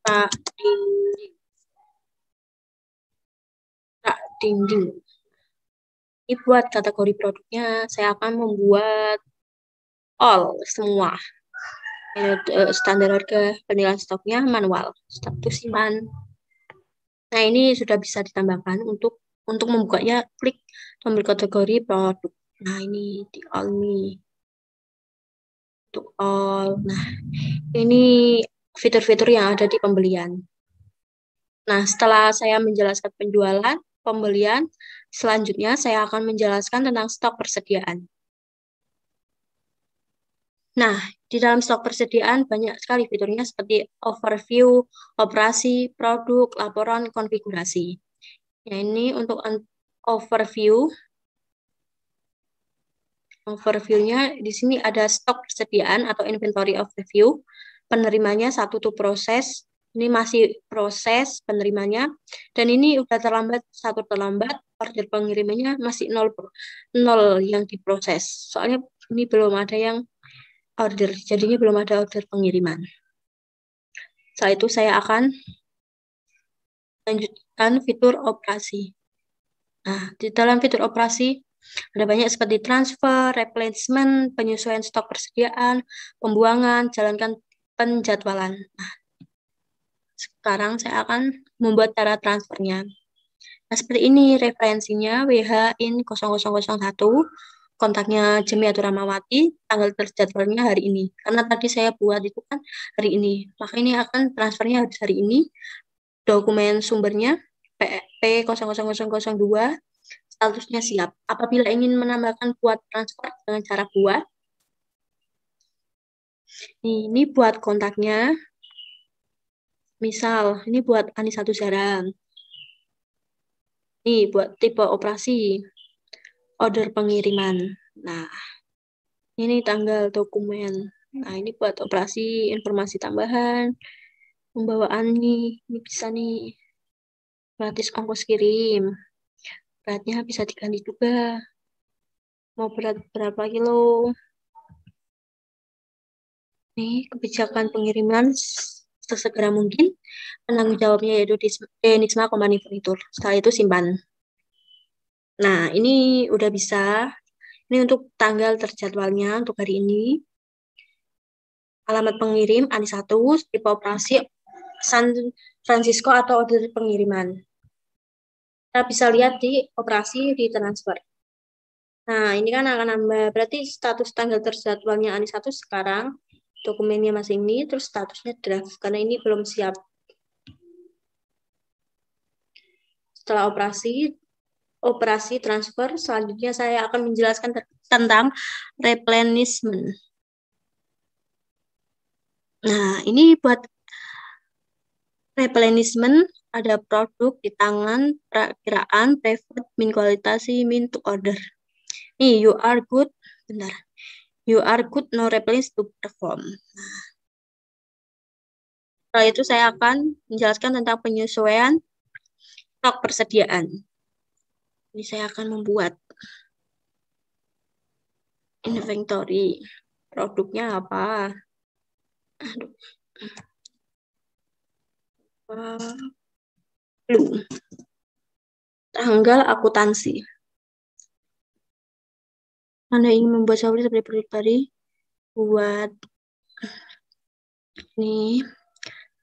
tak dinding. Tak dinding. Ini buat kategori produknya, saya akan membuat all, semua. Standar harga, penilaian stoknya, manual, status simpan. Nah, ini sudah bisa ditambahkan untuk membukanya, klik tombol kategori produk. Nah, ini di all nih. Untuk all. Nah, ini fitur-fitur yang ada di pembelian. Nah, setelah saya menjelaskan penjualan, pembelian, selanjutnya saya akan menjelaskan tentang stok persediaan. Nah, di dalam stok persediaan banyak sekali fiturnya seperti overview, operasi, produk, laporan, konfigurasi. Nah, ini untuk overview. Overview-nya di sini ada stok persediaan atau inventory overview. Penerimanya 1 tuh proses. Ini masih proses penerimanya. Dan ini udah terlambat, 1 terlambat. Order pengirimannya masih 0 yang diproses. Soalnya ini belum ada yang order, jadinya belum ada order pengiriman. Setelah itu saya akan lanjutkan fitur operasi. Nah, di dalam fitur operasi ada banyak seperti transfer, replacement, penyesuaian stok persediaan, pembuangan, jalankan penjadwalan. Nah, sekarang saya akan membuat cara transfernya. Nah, seperti ini referensinya WH-IN 0001, kontaknya Jamiatul Rahmawati, tanggal terjadwalnya hari ini. Karena tadi saya buat itu kan hari ini, maka ini akan transfernya harus hari ini. Dokumen sumbernya P0002, statusnya siap. Apabila ingin menambahkan buat transfer dengan cara buat, ini buat kontaknya. Misal, ini buat Anissa Tuzara. Ini buat tipe operasi, order pengiriman. Nah, ini tanggal dokumen. Nah, ini buat operasi, informasi tambahan, pembawaan nih. Ini bisa nih, gratis ongkos kirim. Beratnya bisa diganti juga. Mau berat berapa kilo? Nih, kebijakan pengiriman sesegera mungkin. Penanggung jawabnya yaitu Nisma Company Furniture. Setelah itu simpan. Nah, ini udah bisa. Ini untuk tanggal terjadwalnya untuk hari ini. Alamat pengirim Anissa 1, tipe operasi San Francisco atau order pengiriman. Kita bisa lihat di operasi di transfer. Nah, ini kan akan nambah, berarti status tanggal terjadwalnya ANI 1 sekarang, dokumennya masih ini, terus statusnya draft, karena ini belum siap. Setelah operasi transfer, selanjutnya saya akan menjelaskan tentang replenishment. Nah, ini buat replenishment ada produk di tangan, perakiraan, private, min kualitasi, min to order. Nih, you are good, bentar. You are good, no replenish to perform. Setelah itu saya akan menjelaskan tentang penyesuaian stok persediaan. Ini saya akan membuat inventory. Produknya apa? Aduh. Blue. Tanggal akuntansi. Anda ingin membuat software seperti produk tadi, buat ini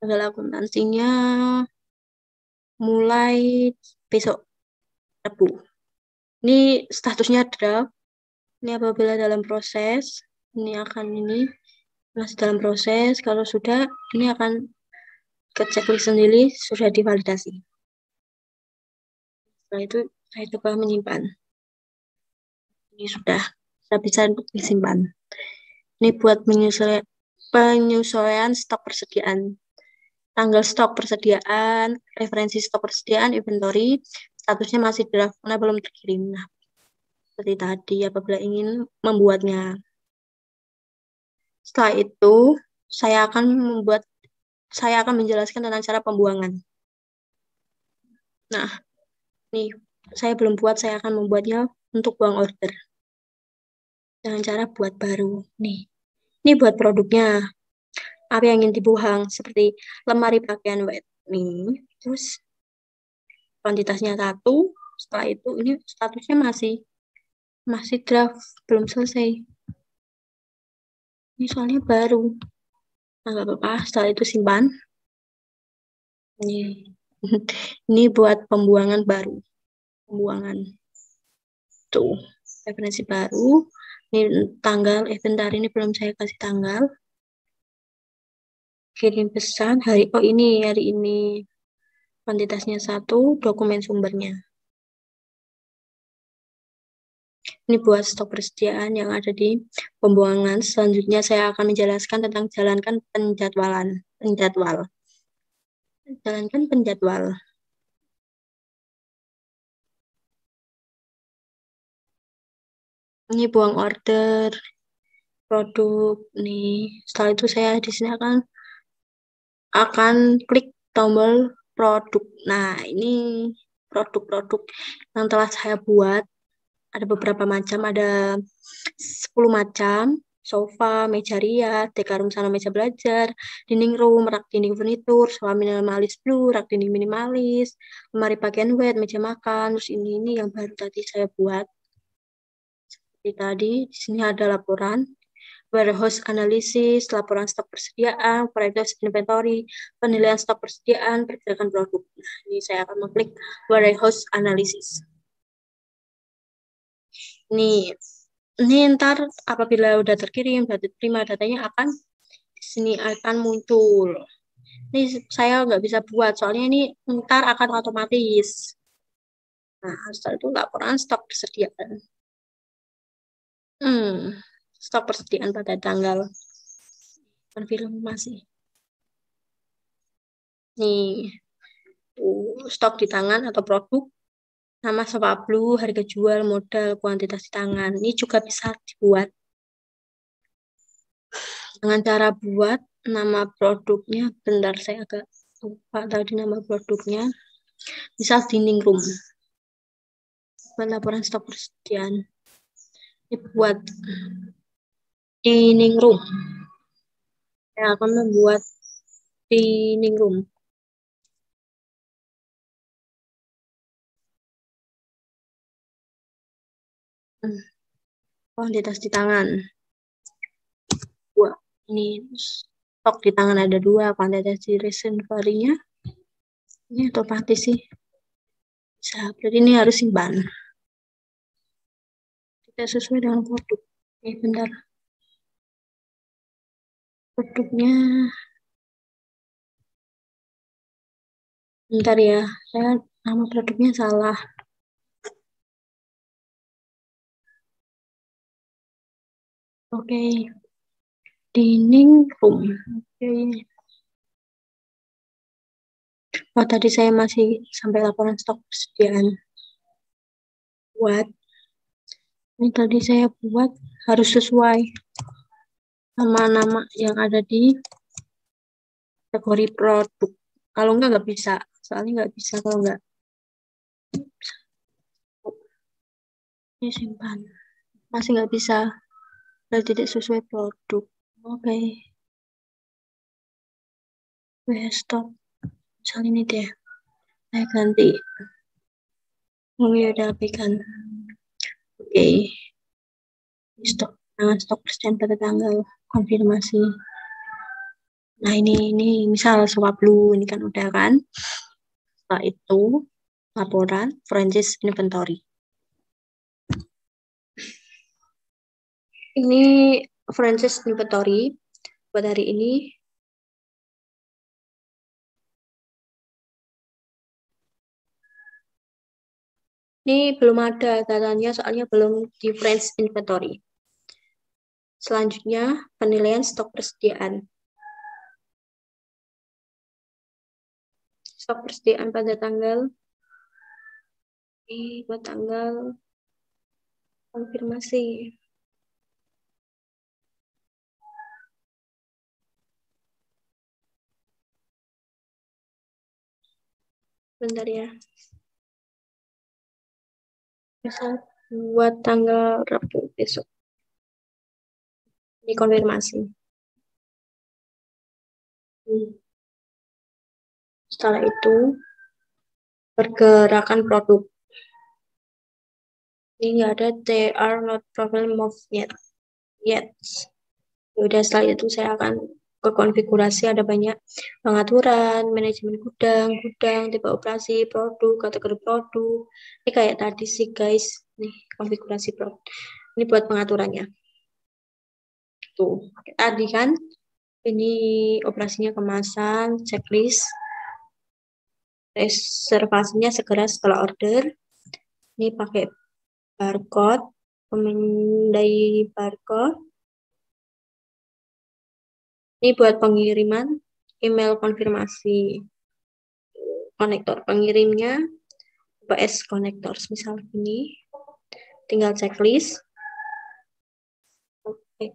tanggal akuntansinya mulai besok Rabu. Ini statusnya draft. Ini apabila dalam proses, ini akan ini masih dalam proses. Kalau sudah, ini akan ke checklist sendiri sudah divalidasi. Setelah itu saya coba menyimpan. Ini sudah bisa disimpan. Ini buat penyesuaian stok persediaan. Tanggal stok persediaan, referensi stok persediaan, inventory, statusnya masih draft karena belum terkirim. Nah, seperti tadi apabila ingin membuatnya. Setelah itu, saya akan menjelaskan tentang cara pembuangan. Nah, nih, saya belum buat, saya akan membuatnya untuk buang order. Dengan cara buat baru. Nih, ini buat produknya. Apa yang ingin dibuang, seperti lemari pakaian wet. Nih, terus kuantitasnya 1. Setelah itu, ini statusnya masih draft, belum selesai. Ini soalnya baru. Nah, nggak apa-apa, setelah itu simpan. Ini buat pembuangan baru. Pembuangan. Tuh, referensi baru. Ini tanggal inventory ini belum saya kasih tanggal. Kirim pesan hari ini. Kuantitasnya 1, dokumen sumbernya. Ini buat stok persediaan yang ada di pembuangan. Selanjutnya saya akan menjelaskan tentang jalankan penjadwal. Jalankan penjadwal. Ini buang order produk nih. Setelah itu saya di sini akan klik tombol produk. Nah, ini produk-produk yang telah saya buat. Ada beberapa macam, ada 10 macam. Sofa, meja rias, dekarum sana meja belajar, dinding room, rak dinding furnitur, sofa minimalis blue, rak dinding minimalis, lemari pakaian wet, meja makan, terus ini yang baru tadi saya buat. Seperti tadi, di sini ada laporan warehouse analysis, laporan stok persediaan, progress inventory, penilaian stok persediaan, pergerakan produk. Nah, ini saya akan mengklik warehouse analysis. Ini ntar apabila udah terkirim, udah diterima datanya di sini akan muncul. Ini saya nggak bisa buat, soalnya ini ntar akan otomatis. Nah, setelah itu laporan stok persediaan. Stok persediaan pada tanggal konfirmasi. Nih, stok di tangan atau produk, nama sofa blue, harga jual, modal, kuantitas di tangan. Ini juga bisa dibuat. Dengan cara buat nama produknya, bentar saya agak lupa tadi nama produknya. Misal dinding room. Buat laporan stok persediaan. Ini buat dinding room. Saya akan membuat dinding room. Kuantitas di tangan. Ini stok di tangan ada 2, kuantitas di reservarinya. Ini otomatis sih. Bisa, berarti ini harus simpan. Tidak sesuai dengan produk. Oke, bentar. Produknya, bentar ya. Saya nama produknya salah. Oke, dining room. Oke. Oh, tadi saya masih sampai laporan stok persediaan. Buat. Ini tadi saya buat harus sesuai nama-nama yang ada di kategori produk. Kalau nggak bisa. Soalnya nggak bisa kalau nggak. Ini simpan. Masih nggak bisa. Berarti tidak sesuai produk. Oke. Stop. Misalnya ini deh. Saya ganti. Oh ya udah habiskan. Oke. Stok. Nah, stok persediaan pada tanggal konfirmasi. Nah ini misal Swaplu ini kan udah kan. Setelah itu laporan Franchise Inventory. Ini Franchise Inventory buat hari ini. Ini belum ada datanya soalnya belum di Franchise Inventory. Selanjutnya penilaian stok persediaan. Stok persediaan pada tanggal buat tanggal konfirmasi. Bentar ya. Misal buat tanggal Rabu besok. Ini konfirmasi. Setelah itu pergerakan produk. Ini nggak ada, they are not problem of yet. Udah setelah itu saya akan ke konfigurasi, ada banyak pengaturan, manajemen gudang, tipe operasi, produk, kategori produk. Ini kayak tadi sih guys, nih konfigurasi produk. Ini buat pengaturannya. Tuh, tadi kan, ini operasinya kemasan, checklist, reservasinya segera setelah order. Ini pakai barcode, pemindai barcode. Ini buat pengiriman email konfirmasi. Konektor pengirimnya PS Connectors misal ini. Tinggal checklist. Oke,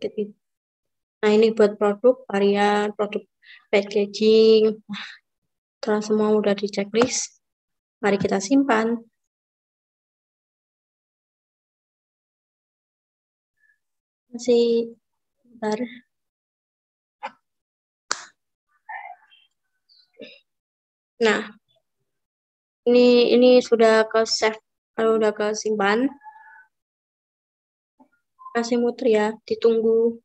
nah ini buat produk, varian, produk packaging. Setelah semua udah di checklist, mari kita simpan. Masih bentar. Nah, ini sudah ke save, kalau udah ke simpan, kasih muter ya, ditunggu.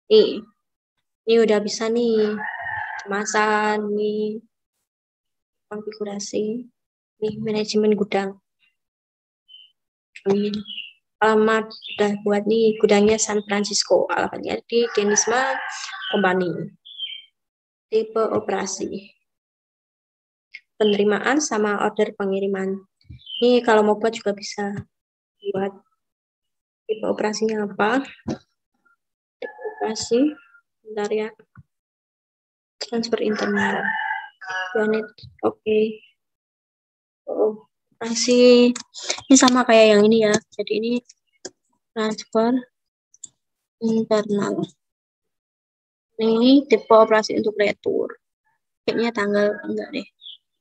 Ini udah bisa nih, kemasan, nih konfigurasi, nih manajemen gudang. Ini alamat udah buat nih, gudangnya San Francisco, alamatnya di Denisma Company. Tipe operasi, penerimaan sama order pengiriman. Ini kalau mau buat juga bisa buat. Tipe operasinya apa? Tipe operasi, bentar ya. Transfer internal. Unit, oke. Oh, operasi. Ini sama kayak yang ini ya. Jadi ini transfer internal. Ini tipe operasi untuk retur. Kayaknya tanggal enggak deh.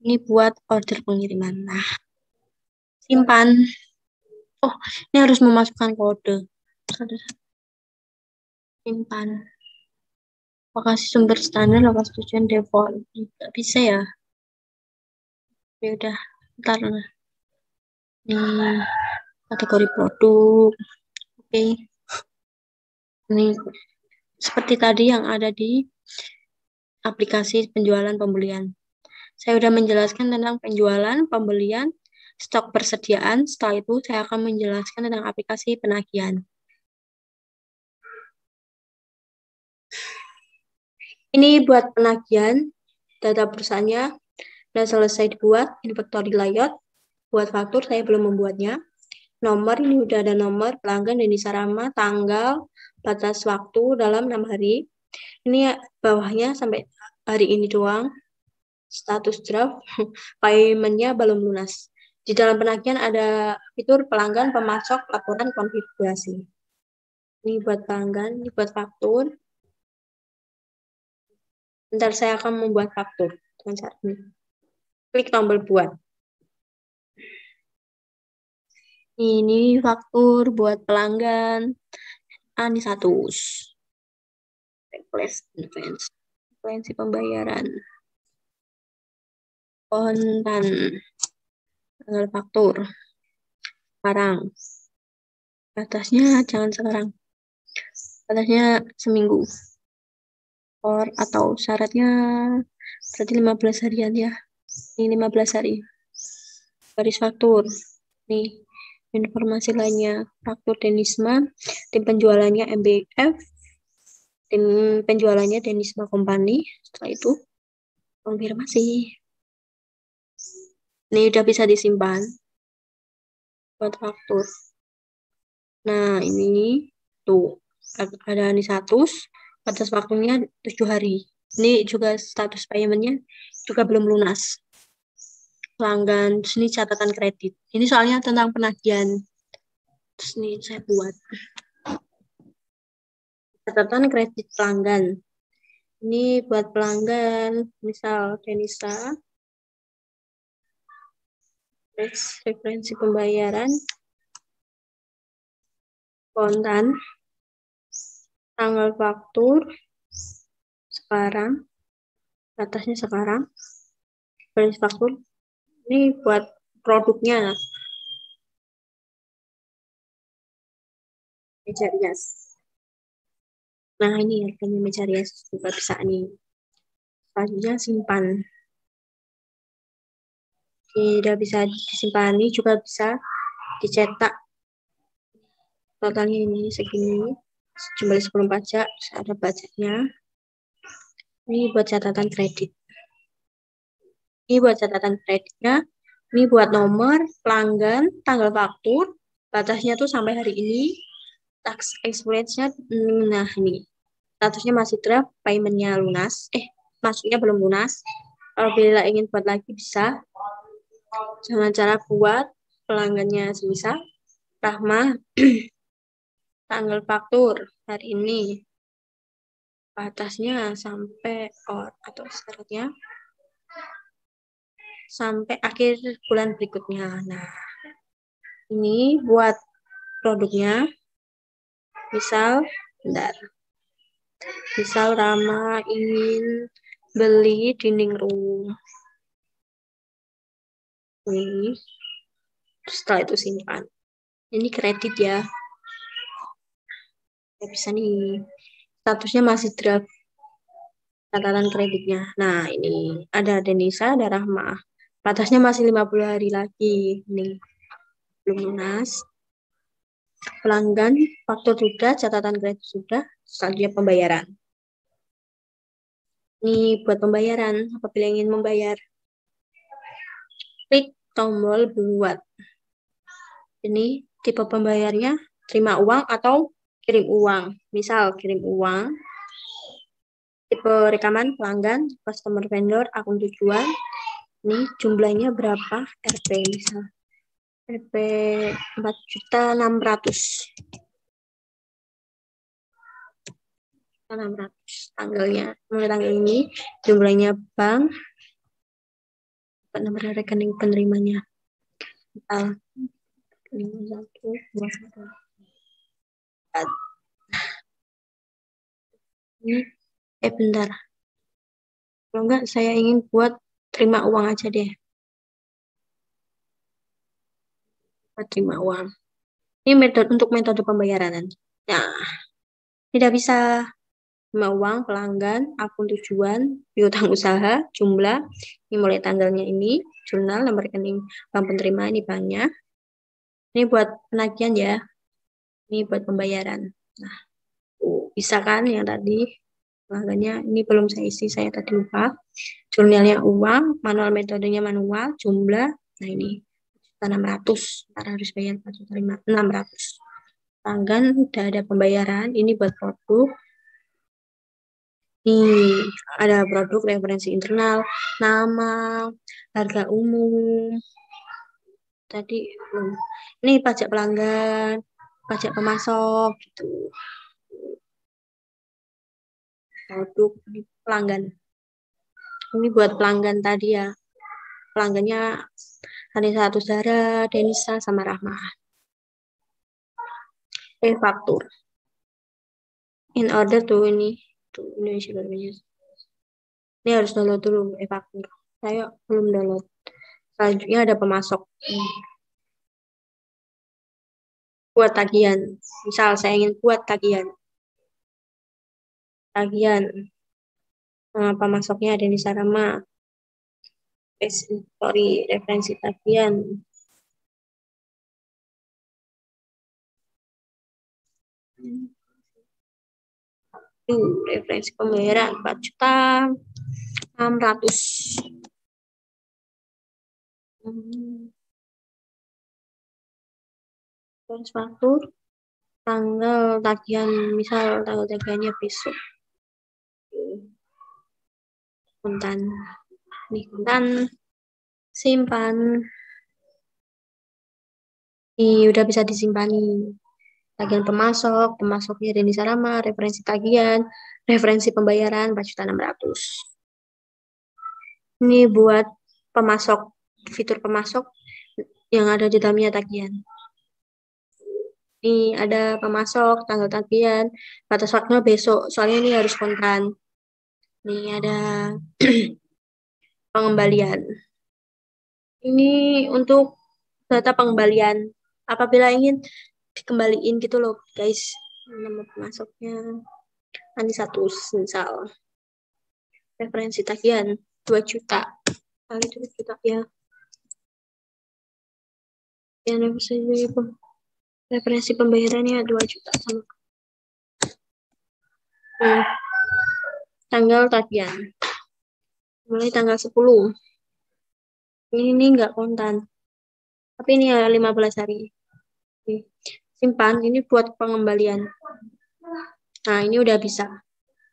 Ini buat order pengiriman. Nah, simpan. Oh, ini harus memasukkan kode. Simpan. Lokasi sumber standar, lokasi tujuan default. Nggak bisa ya. Ya udah, ntar. Nih, kategori produk. Oke. Ini seperti tadi yang ada di aplikasi penjualan pembelian. Saya sudah menjelaskan tentang penjualan, pembelian, stok persediaan. Setelah itu saya akan menjelaskan tentang aplikasi penagihan. Ini buat penagihan, data perusahaannya sudah selesai dibuat, inventory layout, buat faktur saya belum membuatnya. Nomor, ini udah ada nomor, pelanggan, Deni Sarama, tanggal, batas waktu dalam 6 hari. Ini bawahnya sampai hari ini doang. Status draft, paymentnya belum lunas. Di dalam penagihan ada fitur pelanggan, pemasok, laporan, konfigurasi. Ini buat pelanggan, ini buat faktur. Bentar saya akan membuat faktur dengan cara ini. Klik tombol buat. Ini faktur buat pelanggan Anisatus. Referensi pembayaran. Kontan. Tanggal faktur. Sekarang. Batasnya jangan sekarang. Batasnya seminggu. Atau syaratnya berarti 15 harian ya. Ini 15 hari. Garis faktur. Nih, informasi lainnya. Faktur Denisma, tim penjualannya MBF, tim penjualannya Denisma Company. Setelah itu, konfirmasi. Ini udah bisa disimpan. Buat faktur. Nah, ini tuh. Ada Anisatus, batas waktunya 7 hari. Ini juga status paymentnya juga belum lunas. Pelanggan, terus ini catatan kredit. Ini soalnya tentang penagihan. Terus ini saya buat. Catatan kredit pelanggan. Ini buat pelanggan, misal Denisa. Referensi pembayaran. Kontan. Tanggal faktur. Sekarang. Batasnya sekarang. Garis faktur. Ini buat produknya. Meja rias. Nah, ini harganya meja rias juga bisa nih. Selanjutnya simpan. Tidak bisa disimpan, ini juga bisa dicetak. Totalnya ini segini. Jumlah sebelum pajak, ada pajaknya. Ini buat catatan kredit. Ini buat catatan kreditnya. Ini buat nomor, pelanggan, tanggal faktur. Batasnya tuh sampai hari ini. Tax expense-nya, nah ini. Statusnya masih draft, payment-nya lunas. Maksudnya belum lunas. Kalau bila ingin buat lagi bisa. Jangan cara buat, pelanggannya sebisa. Rahma, tanggal faktur hari ini. Batasnya sampai atau syaratnya sampai akhir bulan berikutnya. Nah, ini buat produknya. Misal, misal Rama ingin beli dinding room. Ini, setelah itu simpan. Ini kredit ya. Ya bisa nih. Statusnya masih draft. Catatan kreditnya. Nah, ini ada Denisa, ada Rahma. Batasnya masih 50 hari lagi. Nih, belum lunas. Pelanggan, faktur sudah, catatan kredit sudah, selanjutnya pembayaran. Ini buat pembayaran, apabila ingin membayar. Klik tombol buat. Ini tipe pembayarnya, terima uang atau kirim uang. Misal, kirim uang. Tipe rekaman pelanggan, customer vendor, akun tujuan. Ini jumlahnya berapa? RP misal. RP 4.600.000. 600 tanggalnya, mulai tanggal ini jumlahnya bank, nomor rekening penerimanya. Ini bentar. Kalau enggak saya ingin buat terima uang aja deh. Buat terima uang. Ini untuk metode pembayaran. Nah, Tidak bisa. Terima uang, pelanggan, akun tujuan, piutang usaha, jumlah, ini mulai tanggalnya ini, jurnal, nomor rekening bank penerima ini banyak. Ini buat penagihan ya, ini buat pembayaran. Nah, bisa kan yang tadi pelanggannya, ini belum saya isi, saya tadi lupa. Jurnalnya uang, manual metodenya manual, jumlah, nah ini 600, ntar harus bayar 4.600. Pelanggan udah ada pembayaran, ini buat produk. Nih, ada produk referensi internal, nama, harga umum. Tadi ini pajak pelanggan, pajak pemasok gitu. Produk pelanggan. Ini buat pelanggan tadi ya. Pelanggannya Anissa Tusdara, Denisa sama Rahma. Faktur. In order tuh ini Indonesia Barbenya. Ini harus download dulu faktur. Saya belum download. Selanjutnya ada pemasok. Buat tagihan. Misal saya ingin buat tagihan. Pemasoknya ada di Sarama. Referensi tagihan. Referensi pembayaran 4.600.000. Terus faktur tanggal tagihan, misal tanggal tagihannya besok. Kontan. Nih, kontan. Simpan. Ini udah bisa disimpan. Tagihan pemasok, pemasoknya Denny Sarama, referensi tagihan, referensi pembayaran 4.600.000. Ini buat pemasok, fitur pemasok yang ada di dalamnya tagihan. Ini ada pemasok, tanggal tagihan, batas waktunya besok, soalnya ini harus kontan. Ini ada pengembalian. Ini untuk data pengembalian. Apabila ingin dikembaliin gitu loh, guys. Nama pemasoknya Anissa misal. Referensi tagihan 2 juta. Kali 2 juta ya. Referensi pembayarannya 2 juta sama. Tanggal tagihan. Mulai tanggal 10. Ini enggak kontan. Tapi ini ya 15 hari. Simpan, ini buat pengembalian. Nah, ini udah bisa.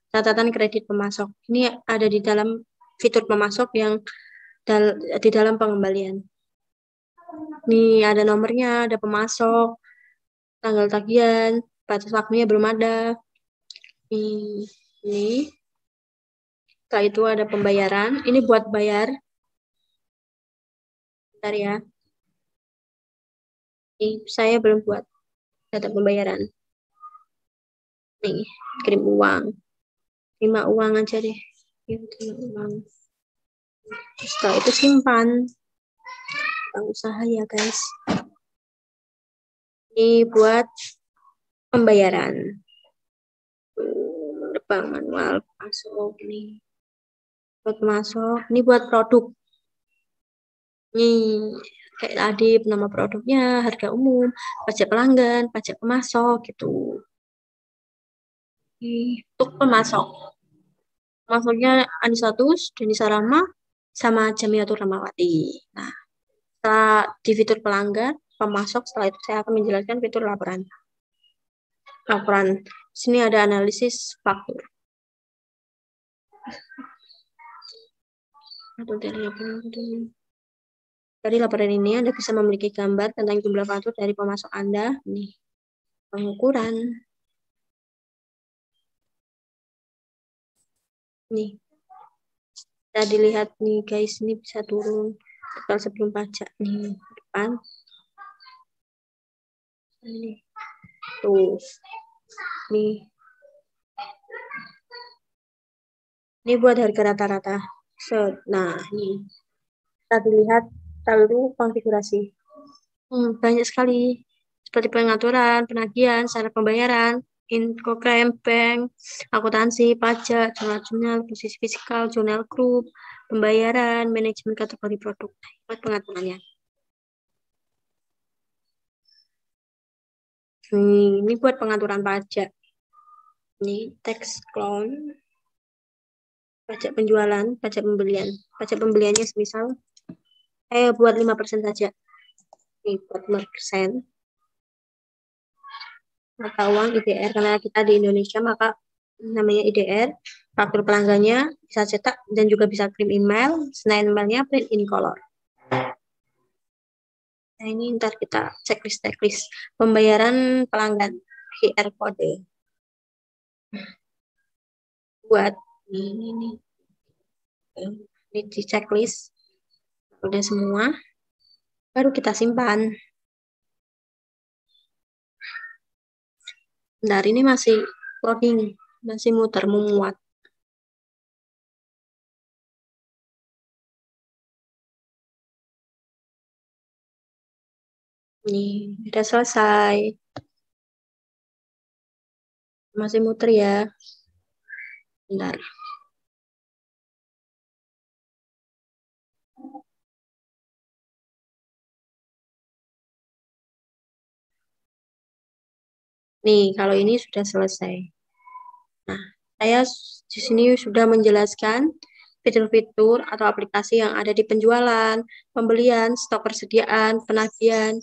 Catatan kredit pemasok. Ini ada di dalam fitur pemasok yang di dalam pengembalian. Ini ada nomornya, ada pemasok, tanggal tagihan, batas waktunya belum ada. Ini. Setelah itu ada pembayaran. Ini buat bayar. Bentar ya. Ini saya belum buat data pembayaran. Nih, kirim uang. Terima uang aja deh. Terima uang. Setelah itu simpan. Bank usaha ya guys. Ini buat pembayaran. Bank manual masuk ini. Buat masuk. Ini buat produk. Ini kayak tadi nama produknya, harga umum, pajak pelanggan, pajak pemasok gitu. Untuk pemasok. Pemasoknya Anissa Tus, Denny Sarama, sama Jamiatur Rahmawati. Nah, setelah di fitur pelanggan, pemasok, setelah itu saya akan menjelaskan fitur laporan. Laporan. Sini ada analisis faktur. Dari laporan ini Anda bisa memiliki gambar tentang jumlah faktur dari pemasok Anda. Nih, pengukuran. Nih, kita dilihat nih guys, ini bisa turun total sebelum pajak nih depan. Ini tuh, nih. Ini buat harga rata-rata. Nah, ini kita dilihat lalu konfigurasi. Banyak sekali seperti pengaturan, penagihan, syarat pembayaran, Infogrames bank, akuntansi, pajak, jurnal-jurnal, posisi fiskal, jurnal grup, pembayaran, manajemen kategori produk. Buat pengaturannya. Ini buat pengaturan pajak. Ini tax clown, pajak penjualan, pajak pembelian. Pajak pembeliannya semisal buat 5% saja. Ini buat 5%. Mata uang IDR, karena kita di Indonesia maka namanya IDR. Faktur pelanggannya bisa cetak dan juga bisa kirim email. Selain emailnya print in color. Nah, ini ntar kita checklist pembayaran pelanggan QR code buat ini di checklist udah semua, baru kita simpan. Bentar, ini masih loading, masih muter memuat. Nih, udah selesai. Masih muter ya. Bentar. Nih, kalau ini sudah selesai. Nah, saya di sini sudah menjelaskan fitur-fitur atau aplikasi yang ada di penjualan, pembelian, stok persediaan, penagihan,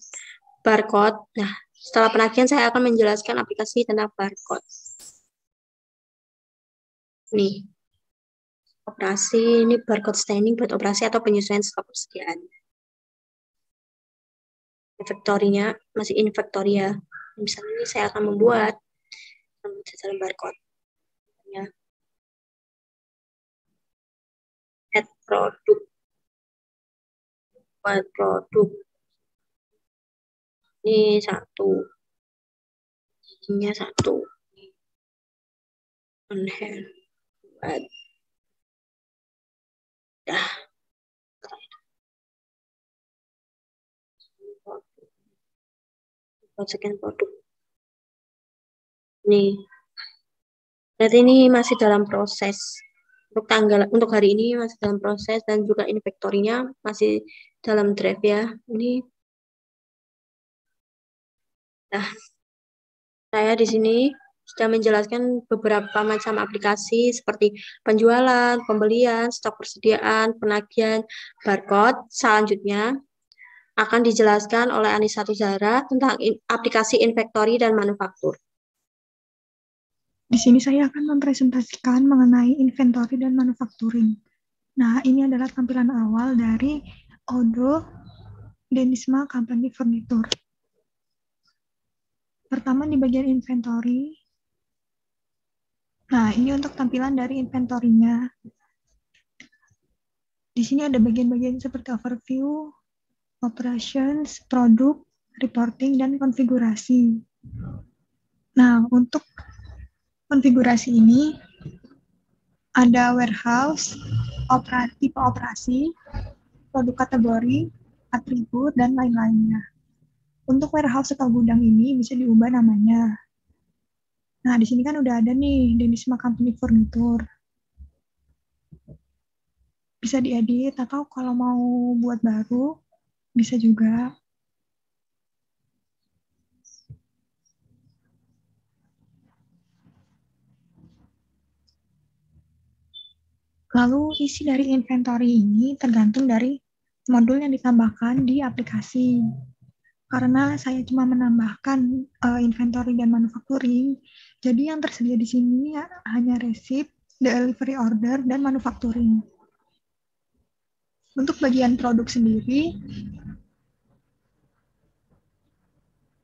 barcode. Nah, setelah penagihan saya akan menjelaskan aplikasi tentang barcode. Nih, operasi ini barcode staining buat operasi atau penyesuaian stok persediaan. Inventory-nya masih inventory ya. Misalnya ini saya akan membuat jajaran barcode. Ya. Add produk. Buat produk. Ini satu. Ini satu. On hand. Buat. Dah. Buat sekian produk. Nih. Berarti ini masih dalam proses. Untuk hari ini masih dalam proses dan juga inventory-nya masih dalam draft ya. Ini nah, saya di sini sudah menjelaskan beberapa macam aplikasi seperti penjualan, pembelian, stok persediaan, penagihan, barcode. Selanjutnya akan dijelaskan oleh Anissa Tizara tentang aplikasi inventory dan manufaktur. Di sini saya akan mempresentasikan mengenai inventory dan manufacturing. Nah, ini adalah tampilan awal dari Odo Denisma Company Furniture. Pertama di bagian inventory. Nah, ini untuk tampilan dari inventory-nya. Di sini ada bagian-bagian seperti overview, operations, produk, reporting, dan konfigurasi. Nah, untuk konfigurasi ini ada warehouse, tipe operasi, produk kategori, atribut, dan lain-lainnya. Untuk warehouse atau gudang ini bisa diubah namanya. Nah, di sini kan udah ada nih, Denisma Company Furniture. Bisa diedit atau kalau mau buat baru, bisa juga. Lalu isi dari inventory ini tergantung dari modul yang ditambahkan di aplikasi. Karena saya cuma menambahkan inventory dan manufacturing, jadi yang tersedia di sini hanya receipt, delivery order, dan manufacturing. Untuk bagian produk sendiri,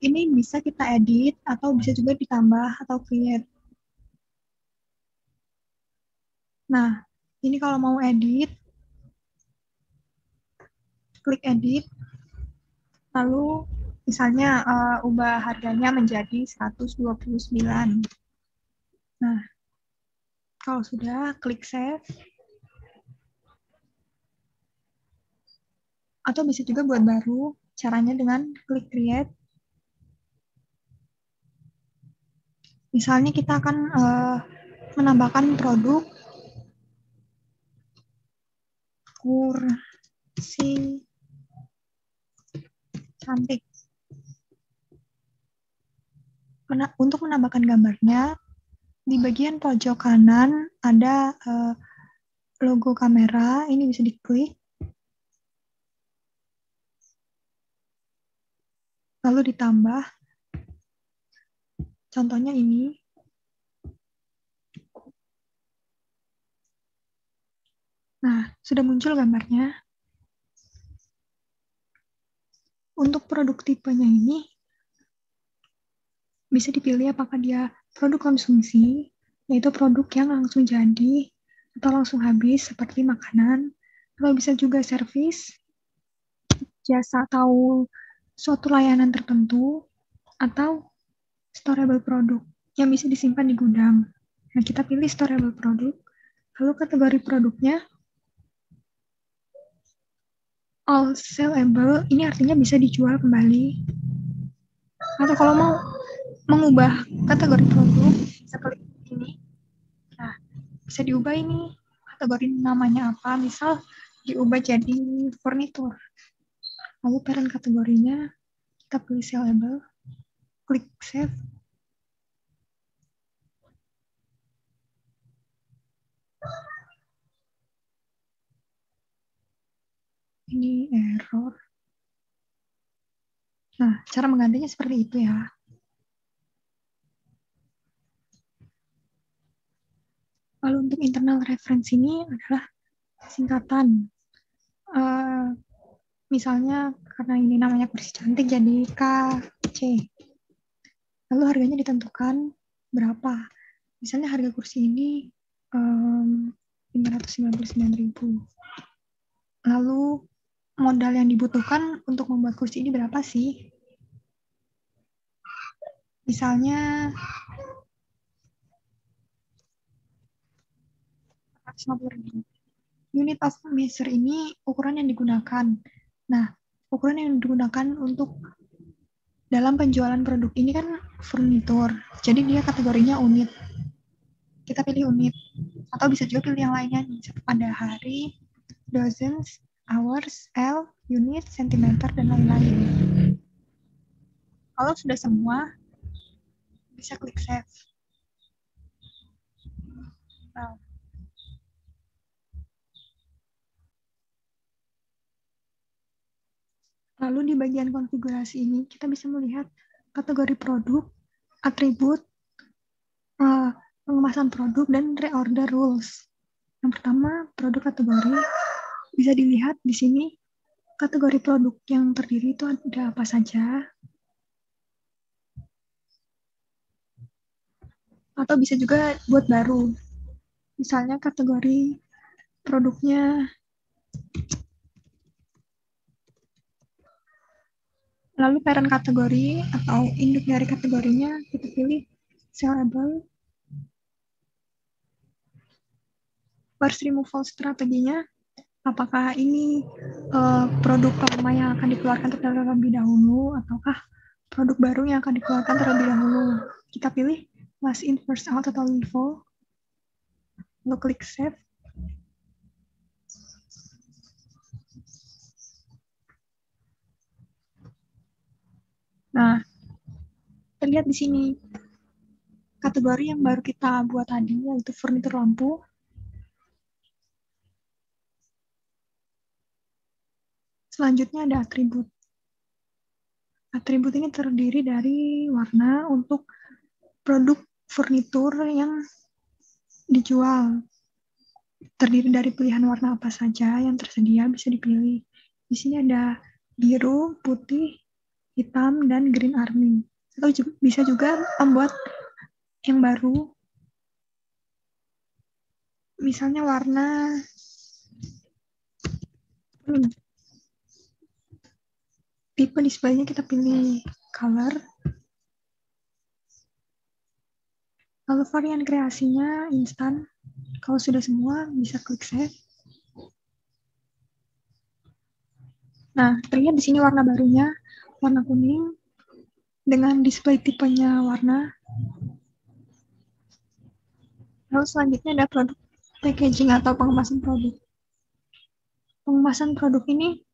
ini bisa kita edit atau bisa juga ditambah atau create. Nah, ini kalau mau edit, klik edit, lalu misalnya ubah harganya menjadi 129. Nah, kalau sudah, klik save. Atau bisa juga buat baru, caranya dengan klik create. Misalnya kita akan menambahkan produk kursi cantik. Untuk menambahkan gambarnya, di bagian pojok kanan ada logo kamera, ini bisa diklik. Lalu ditambah, contohnya ini. Nah, sudah muncul gambarnya. Untuk produk tipenya ini, bisa dipilih apakah dia produk konsumsi, yaitu produk yang langsung jadi atau langsung habis seperti makanan, atau bisa juga servis, jasa atau suatu layanan tertentu, atau storable produk yang bisa disimpan di gudang. Nah, kita pilih storable produk, lalu kategori produknya all sellable, ini artinya bisa dijual kembali. Atau kalau mau mengubah kategori produk, bisa klik ini. Nah, bisa diubah ini kategori namanya apa, misal diubah jadi furnitur. Lalu parent kategorinya kita pilih sellable, klik save. Ini error. Nah, cara menggantinya seperti itu ya. Lalu untuk internal reference ini adalah singkatan. Misalnya karena ini namanya kursi cantik jadi KC. Lalu harganya ditentukan berapa. Misalnya harga kursi ini 599.000. Lalu modal yang dibutuhkan untuk membuat kursi ini berapa sih? Misalnya 450.000. Unit of measure ini ukuran yang digunakan. Nah, ukuran yang digunakan untuk dalam penjualan produk ini kan furnitur. Jadi dia kategorinya unit. Kita pilih unit. Atau bisa juga pilih yang lainnya pada hari, dozens, hours, L, unit, centimeter, dan lain-lain. Kalau sudah semua, bisa klik save. Nah, lalu di bagian konfigurasi ini, kita bisa melihat kategori produk, atribut, pengemasan produk, dan reorder rules. Yang pertama, produk kategori. Bisa dilihat di sini, kategori produk yang terdiri itu ada apa saja. Atau bisa juga buat baru. Misalnya kategori produknya. Lalu parent kategori atau induk dari kategorinya kita pilih sellable. First removal strateginya, apakah ini produk lama yang akan dikeluarkan terlebih dahulu ataukah produk baru yang akan dikeluarkan terlebih dahulu. Kita pilih last in first out atau LIFO. Lalu klik save. Nah, terlihat di sini kategori yang baru kita buat tadi, yaitu furnitur lampu. Selanjutnya ada atribut. Atribut ini terdiri dari warna untuk produk furnitur yang dijual. Terdiri dari pilihan warna apa saja yang tersedia bisa dipilih. Di sini ada biru, putih, hitam, dan green army. Atau bisa juga membuat yang baru. Misalnya warna tipe displaynya kita pilih color. Lalu varian kreasinya instan. Kalau sudah semua bisa klik save. Nah, terlihat di sini warna barunya, warna kuning dengan display tipenya warna. Lalu selanjutnya ada produk packaging atau pengemasan produk. Pengemasan produk ini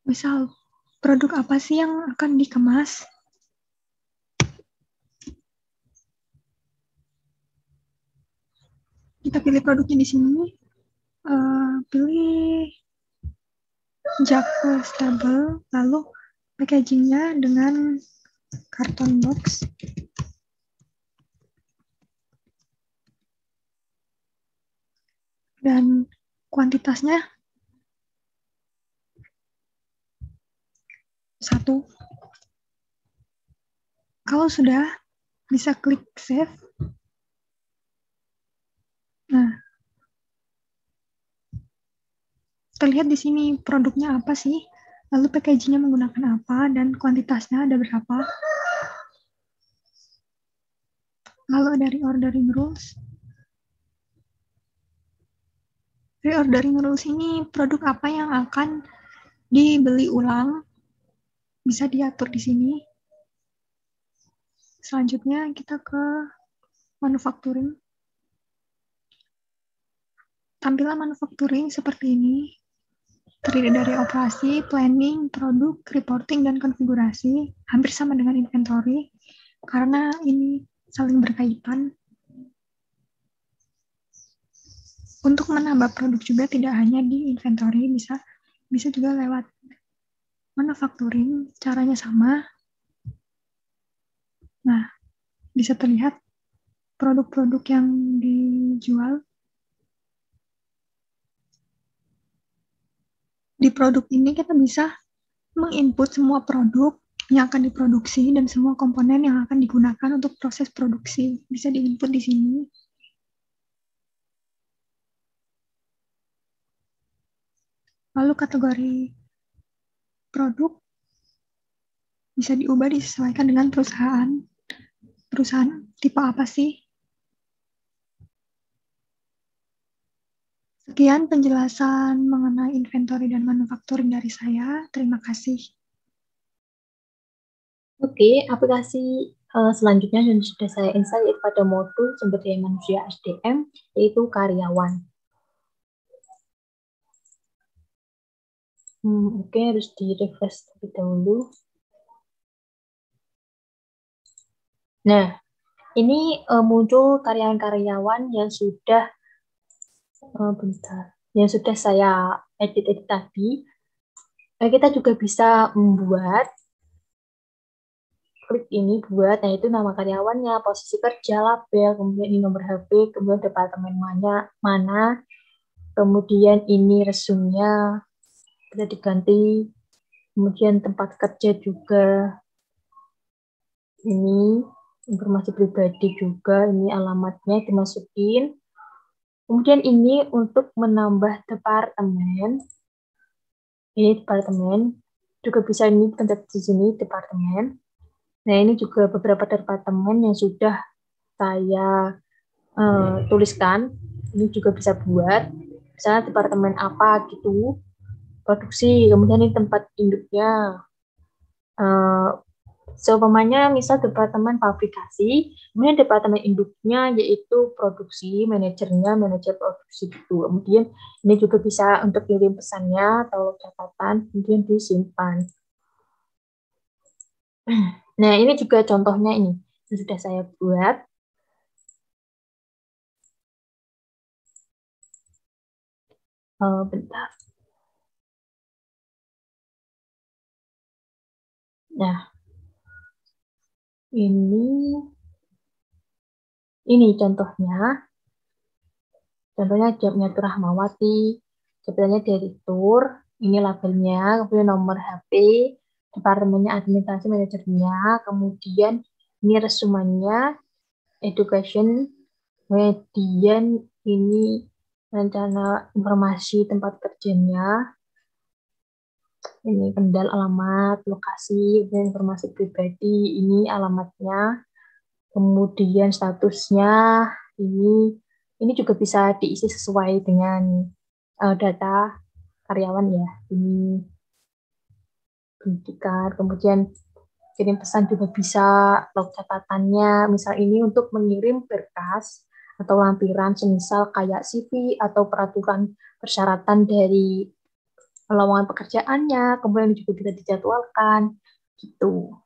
misal produk apa sih yang akan dikemas? Kita pilih produknya di sini. Pilih Jack Stable, lalu packagingnya dengan karton box. Dan kuantitasnya 1. Kalau sudah, bisa klik save. Nah, terlihat di sini produknya apa sih, lalu packagingnya menggunakan apa, dan kuantitasnya ada berapa. Lalu dari ordering rules. Reordering rules ini produk apa yang akan dibeli ulang, bisa diatur di sini. Selanjutnya kita ke manufacturing. Tampilan manufacturing seperti ini, terdiri dari operasi, planning, produk, reporting, dan konfigurasi. Hampir sama dengan inventory, karena ini saling berkaitan. Untuk menambah produk juga tidak hanya di inventory, bisa juga lewat manufacturing, caranya sama. Nah, bisa terlihat produk-produk yang dijual. Di produk ini kita bisa menginput semua produk yang akan diproduksi dan semua komponen yang akan digunakan untuk proses produksi. Bisa diinput di sini. Lalu kategori produk bisa diubah disesuaikan dengan perusahaan. Perusahaan tipe apa sih? Sekian penjelasan mengenai inventory dan manufacturing dari saya. Terima kasih. Oke, aplikasi selanjutnya yang sudah saya install yaitu pada modul sumber daya manusia SDM, yaitu karyawan. Oke, harus di-refresh terlebih dahulu. Nah, ini muncul karyawan-karyawan yang sudah yang sudah saya edit tadi. Kita juga bisa membuat, klik ini buat, nah itu nama karyawannya, posisi kerja, label, kemudian ini nomor HP, kemudian departemen mana, kemudian ini resumnya bisa diganti, kemudian tempat kerja juga, ini informasi pribadi juga, ini alamatnya dimasukin. Kemudian ini untuk menambah departemen, ini departemen, juga bisa ini pencet di sini departemen. Nah, ini juga beberapa departemen yang sudah saya tuliskan. Ini juga bisa buat, misalnya departemen apa gitu, produksi, kemudian ini tempat induknya. Seumpamanya misal departemen pabrikasi, kemudian departemen induknya yaitu produksi, manajernya, manajer produksi gitu. Kemudian ini juga bisa untuk kirim pesannya atau catatan, kemudian disimpan. Nah, ini juga contohnya ini yang sudah saya buat. Bentar. Nah, ini contohnya. Contohnya jobnya itu Rahmawati, jabatannya direktur, ini labelnya, kemudian nomor HP, departemennya administrasi manajernya, kemudian ini resumennya, education, kemudian ini rencana informasi tempat kerjanya, ini kendal alamat, lokasi, dan informasi pribadi, ini alamatnya, kemudian statusnya, ini juga bisa diisi sesuai dengan data karyawan ya. Ini pendidikan, kemudian kirim pesan juga bisa, log catatannya, misal ini untuk mengirim berkas atau lampiran, semisal kayak CV atau peraturan persyaratan dari lowongan pekerjaannya, kemudian juga bisa dijadwalkan, gitu.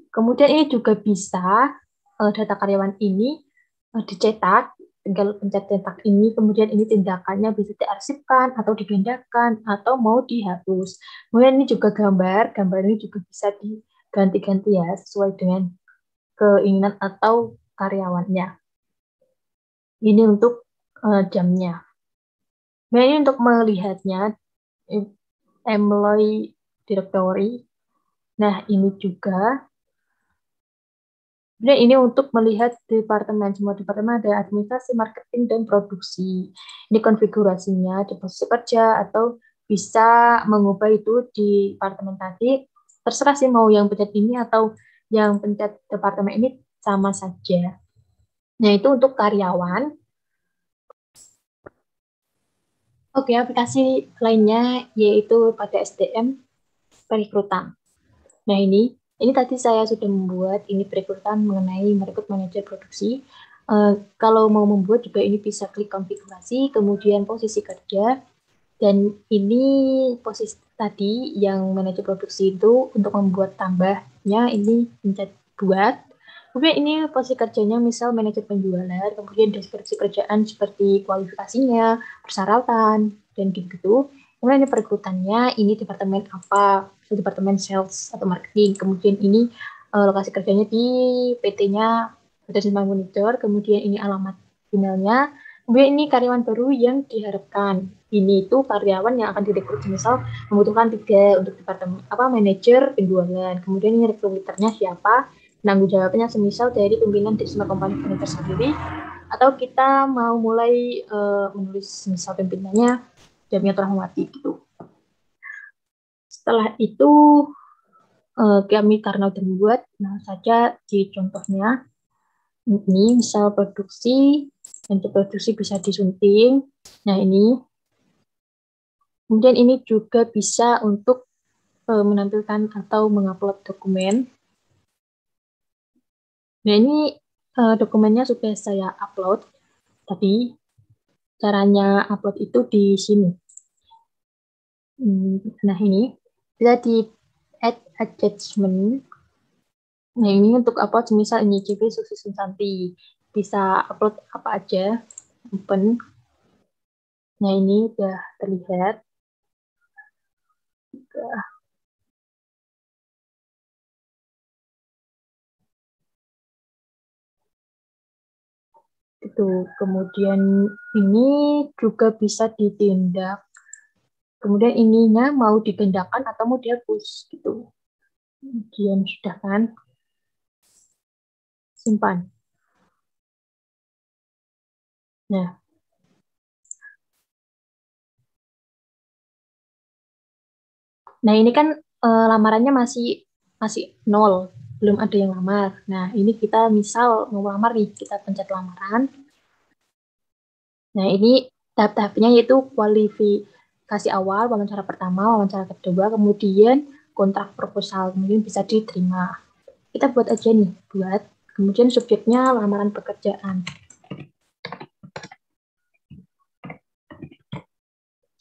Kemudian ini juga bisa data karyawan ini dicetak, tinggal pencet cetak ini, kemudian ini tindakannya bisa diarsipkan atau digandakan atau mau dihapus. Kemudian ini juga gambar ini juga bisa diganti-ganti ya sesuai dengan keinginan atau karyawannya. Ini untuk jamnya. Nah ini untuk melihatnya employee directory. Nah ini juga. Kemudian ini untuk melihat departemen, semua departemen ada administrasi, marketing, dan produksi. Ini konfigurasinya di posisi kerja atau bisa mengubah itu di departemen tadi. Terserah sih mau yang pencet ini atau yang pencet departemen ini sama saja. Nah itu untuk karyawan. Oke, aplikasi lainnya yaitu pada SDM perekrutan. Nah ini tadi saya sudah membuat ini perekrutan mengenai merekrut manajer produksi. Kalau mau membuat juga ini bisa klik konfigurasi, kemudian posisi kerja, dan ini posisi tadi yang manajer produksi itu untuk membuat tambahnya ini pencet buat. Kemudian ini posisi kerjanya misal manajer penjualan, kemudian deskripsi kerjaan seperti kualifikasinya, persyaratan, dan gitu-gitu. Kemudian ini perekrutannya, ini departemen apa, departemen sales atau marketing. Kemudian ini lokasi kerjanya di PT-nya Badan Simbang Monitor. Kemudian ini alamat emailnya. Kemudian ini karyawan baru yang diharapkan. Ini itu karyawan yang akan direkrut, misal membutuhkan 3 untuk departemen manajer penjualan. Kemudian ini rekruternya siapa, penanggung jawabnya semisal dari pimpinan di semua komponi manajer sendiri, atau kita mau mulai menulis misal pimpinannya Jamiyah Rahmawati gitu. Setelah itu kami karena udah membuat, nah saja di contohnya ini misal produksi, untuk produksi bisa disunting. Nah ini, kemudian ini juga bisa untuk menampilkan atau mengupload dokumen. Nah ini dokumennya sudah saya upload, tapi caranya upload itu di sini. Nah ini bisa di add attachment. Nah ini untuk upload, misal ini CV Susi Susanti, bisa upload apa aja, open. Nah ini udah terlihat. Itu kemudian ini juga bisa ditindak, kemudian ininya mau dipindahkan atau mau dihapus gitu. Kemudian sudah kan, simpan. Nah ini kan lamarannya masih 0, belum ada yang lamar. Nah ini kita misal mau lamar nih, kita pencet lamaran. Nah ini tahap-tahapnya yaitu kualifikasi awal, wawancara pertama, wawancara kedua, kemudian kontrak proposal, kemudian bisa diterima. Kita buat aja nih, kemudian subjeknya lamaran pekerjaan.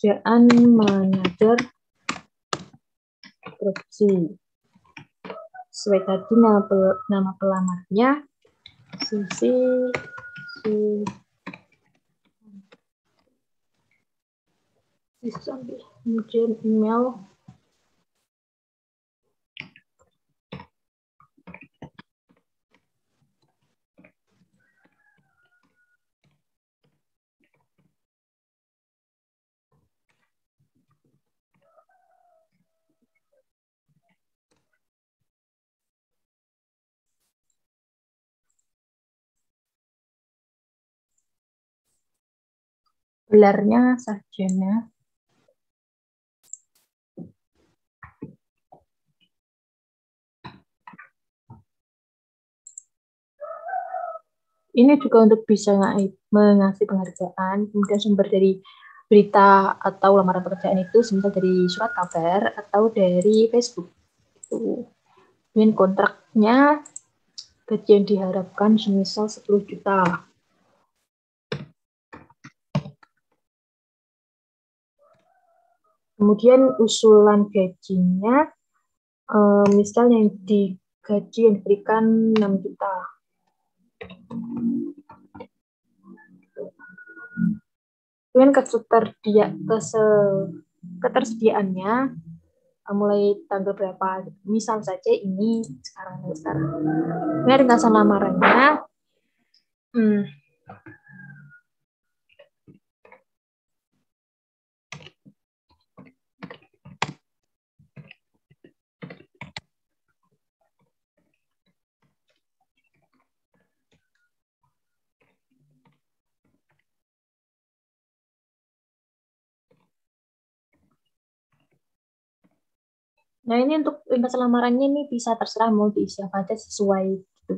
Pekerjaan manajer produksi. Sesuai tadi nama pelamarnya, Susi kemudian email. Gelarnya sarjana. Ini juga untuk bisa mengasih penghargaan, kemudian sumber dari berita atau lamaran pekerjaan itu semisal dari surat kabar atau dari Facebook. Itu. Dan kontraknya gaji yang diharapkan semisal 10 juta. Kemudian usulan gajinya, misal yang gaji yang diberikan 6 juta. Kemudian ketersediaannya mulai tanggal berapa, misal saja ini sekarang. Ini ringkasan lamarannya. Nah, ini untuk ringkasan lamarannya ini bisa terserah mau diisi apa aja sesuai gitu.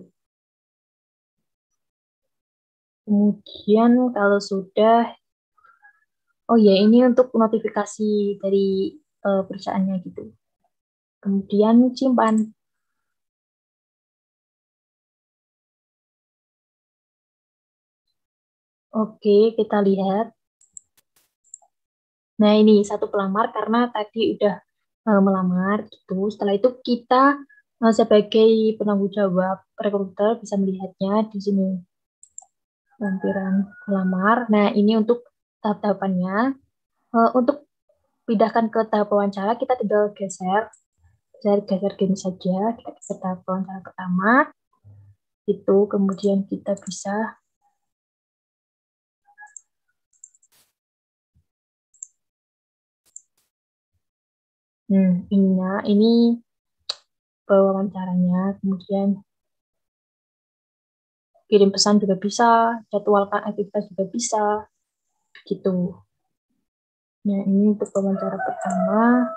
Kemudian kalau sudah, oh ya ini untuk notifikasi dari perusahaannya gitu. Kemudian simpan. Oke, kita lihat. Nah, ini satu pelamar karena tadi udah melamar gitu. Setelah itu kita sebagai penanggung jawab rekruter bisa melihatnya di sini. Lampiran pelamar. Nah, ini untuk tahap-tahapannya. Untuk pindahkan ke tahap wawancara, kita tinggal geser gini saja. Kita geser tahap wawancara pertama. Itu kemudian kita bisa ini wawancaranya, kemudian kirim pesan juga bisa, jadwalkan aktivitas juga bisa, gitu. Nah, ini untuk wawancara pertama.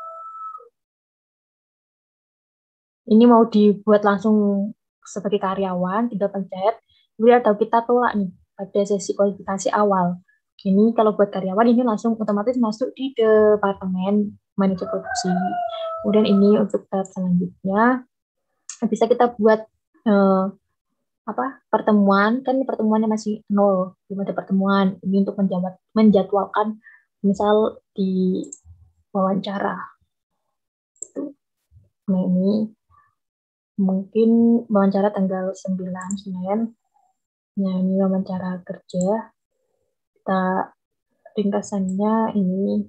Ini mau dibuat langsung sebagai karyawan, tinggal pencet, kemudian atau kita tolak nih pada sesi kualifikasi awal. Ini kalau buat karyawan ini langsung otomatis masuk di departemen manajer produksi. Kemudian ini untuk tahap selanjutnya bisa kita buat pertemuan, kan ini pertemuannya masih 0, belum ada pertemuan. Ini untuk menjadwalkan misal di wawancara. Nah, ini mungkin wawancara tanggal 9 Senin. Nah, ini wawancara kerja. Kita ringkasannya ini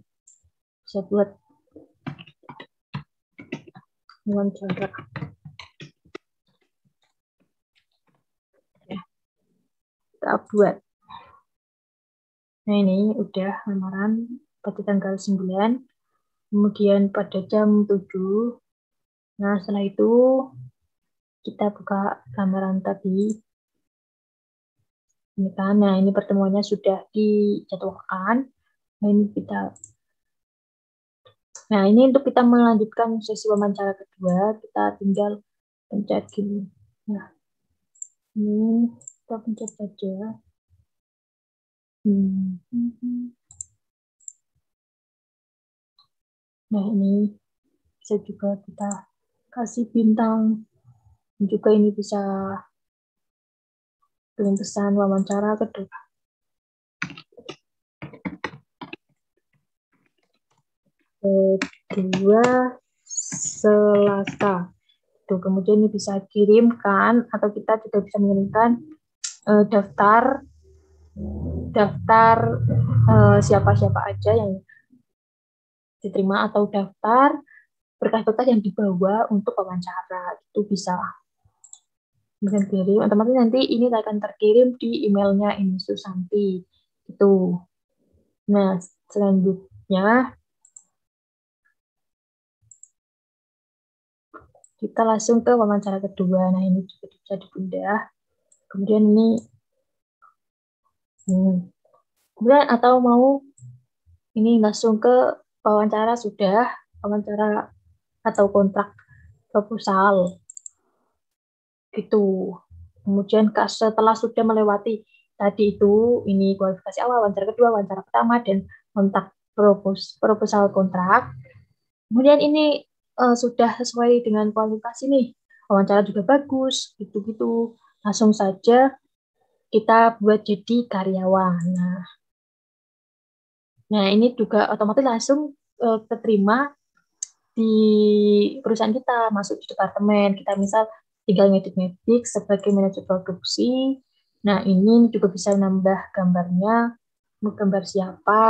bisa buat wawancara. Ya, kita buat. Nah, ini udah lamaran pada tanggal 9. Kemudian pada jam 7. Nah, setelah itu kita buka lamaran tadi. Ini kan, nah ini pertemuannya sudah dijadwalkan. Nah, ini untuk kita melanjutkan sesi wawancara kedua, kita tinggal pencet gini. Nah, ini kita pencet saja. Nah, ini bisa juga kita kasih bintang. Juga ini bisa kirim pesan wawancara kedua. Selasa. Tuh, kemudian ini bisa kirimkan atau kita juga bisa mengirimkan daftar siapa-siapa aja yang diterima atau daftar berkas-berkas yang dibawa untuk wawancara. Itu bisa kemudian kirim, otomatis nanti ini akan terkirim di emailnya ini Susanti. Itu. Nah, selanjutnya kita langsung ke wawancara kedua. Nah, ini juga bisa dipindah. Kemudian ini kemudian atau mau ini langsung ke wawancara atau kontrak proposal gitu. Kemudian setelah sudah melewati tadi itu ini kualifikasi awal, wawancara kedua, wawancara pertama, dan kontrak proposal kontrak. Kemudian ini sudah sesuai dengan kualifikasi nih, wawancara juga bagus, gitu-gitu. Langsung saja kita buat jadi karyawan. Nah ini juga otomatis langsung keterima di perusahaan kita, masuk di departemen. Kita misal tinggal ngedit-ngedit sebagai manajer produksi. Nah ini juga bisa nambah gambarnya, mau gambar siapa,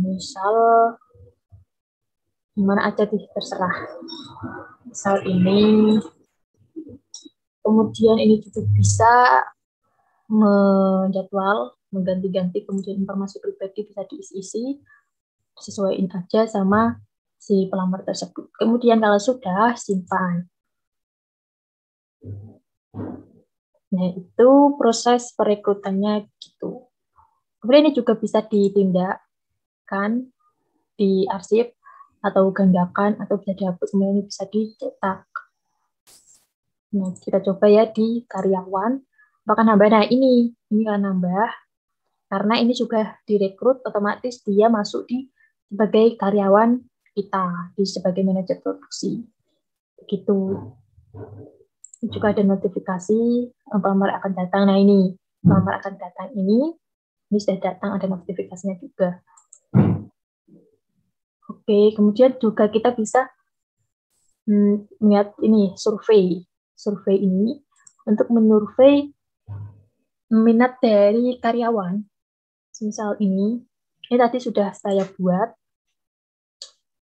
misal gimana aja terserah. Misal ini, kemudian ini juga bisa menjadwal, mengganti-ganti, kemudian informasi pribadi bisa diisi-isi, sesuaiin aja sama si pelamar tersebut. Kemudian kalau sudah, simpan. Nah, itu proses perekrutannya gitu. Kemudian ini juga bisa ditindakkan di arsip atau gandakan atau bisa dihapus, kemudian ini bisa dicetak. Nah, kita coba ya di karyawan. Apakah nambah? Nah, ini kan nambah. Karena ini juga direkrut, otomatis dia masuk di sebagai karyawan kita, di sebagai manajer produksi. Begitu. Juga ada notifikasi pelamar akan datang. Nah ini pelamar akan datang ini sudah datang, ada notifikasinya juga. Oke, kemudian juga kita bisa melihat ini survei ini untuk menyurvei minat dari karyawan. Misal ini tadi sudah saya buat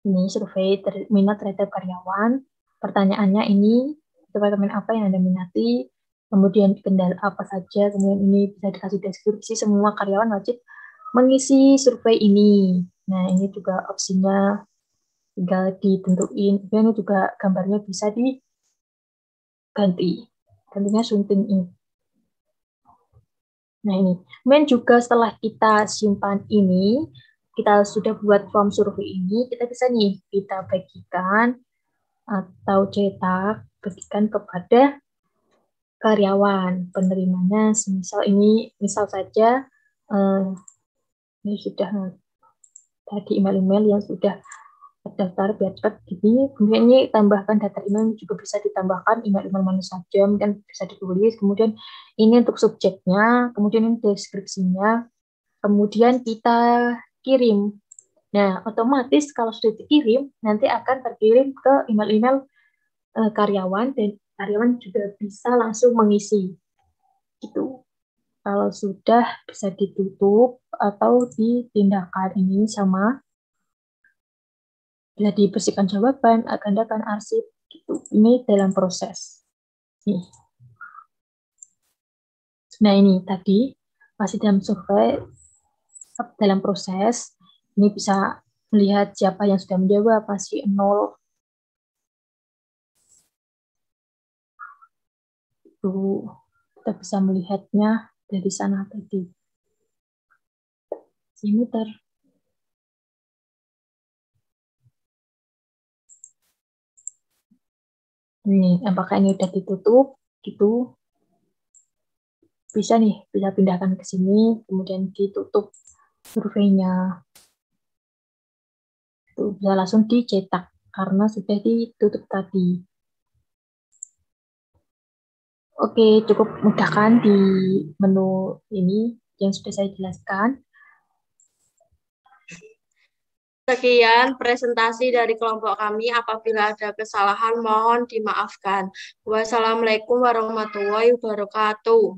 ini survei minat terhadap karyawan. Pertanyaannya ini departemen apa yang Anda minati, kemudian kendala apa saja, kemudian ini bisa dikasih deskripsi, semua karyawan wajib mengisi survei ini. Nah, ini juga opsinya tinggal ditentuin. Kemudian ini juga gambarnya bisa diganti. Gantinya sunting ini. Nah, ini. Kemudian juga setelah kita simpan ini, kita sudah buat form survei ini, kita bisa nih, kita bagikan atau cetak, bagikan kepada karyawan penerimanya. Misal saja ini sudah tadi email-email yang sudah terdaftar biar cepat gini. Kemudian ini tambahkan data email, juga bisa ditambahkan email-email mana saja, dan bisa ditulis. Kemudian ini untuk subjeknya, kemudian ini deskripsinya, kemudian kita kirim. Nah, otomatis kalau sudah dikirim, nanti akan terkirim ke email-email karyawan, dan karyawan juga bisa langsung mengisi. Gitu. Kalau sudah bisa ditutup atau ditindakkan ini sama, bisa dibersihkan jawaban, gandakan arsip, gitu. Ini dalam proses. Nih. Nah ini tadi masih dalam survei, dalam proses. Ini bisa melihat siapa yang sudah menjawab, masih 0. Itu kita bisa melihatnya dari sana tadi. Muter. Ini apakah ini udah ditutup gitu, bisa pindahkan ke sini, kemudian ditutup surveinya, itu bisa langsung dicetak karena sudah ditutup tadi. Oke, cukup mudah kan di menu ini yang sudah saya jelaskan. Sekian presentasi dari kelompok kami. Apabila ada kesalahan, mohon dimaafkan. Wassalamualaikum warahmatullahi wabarakatuh.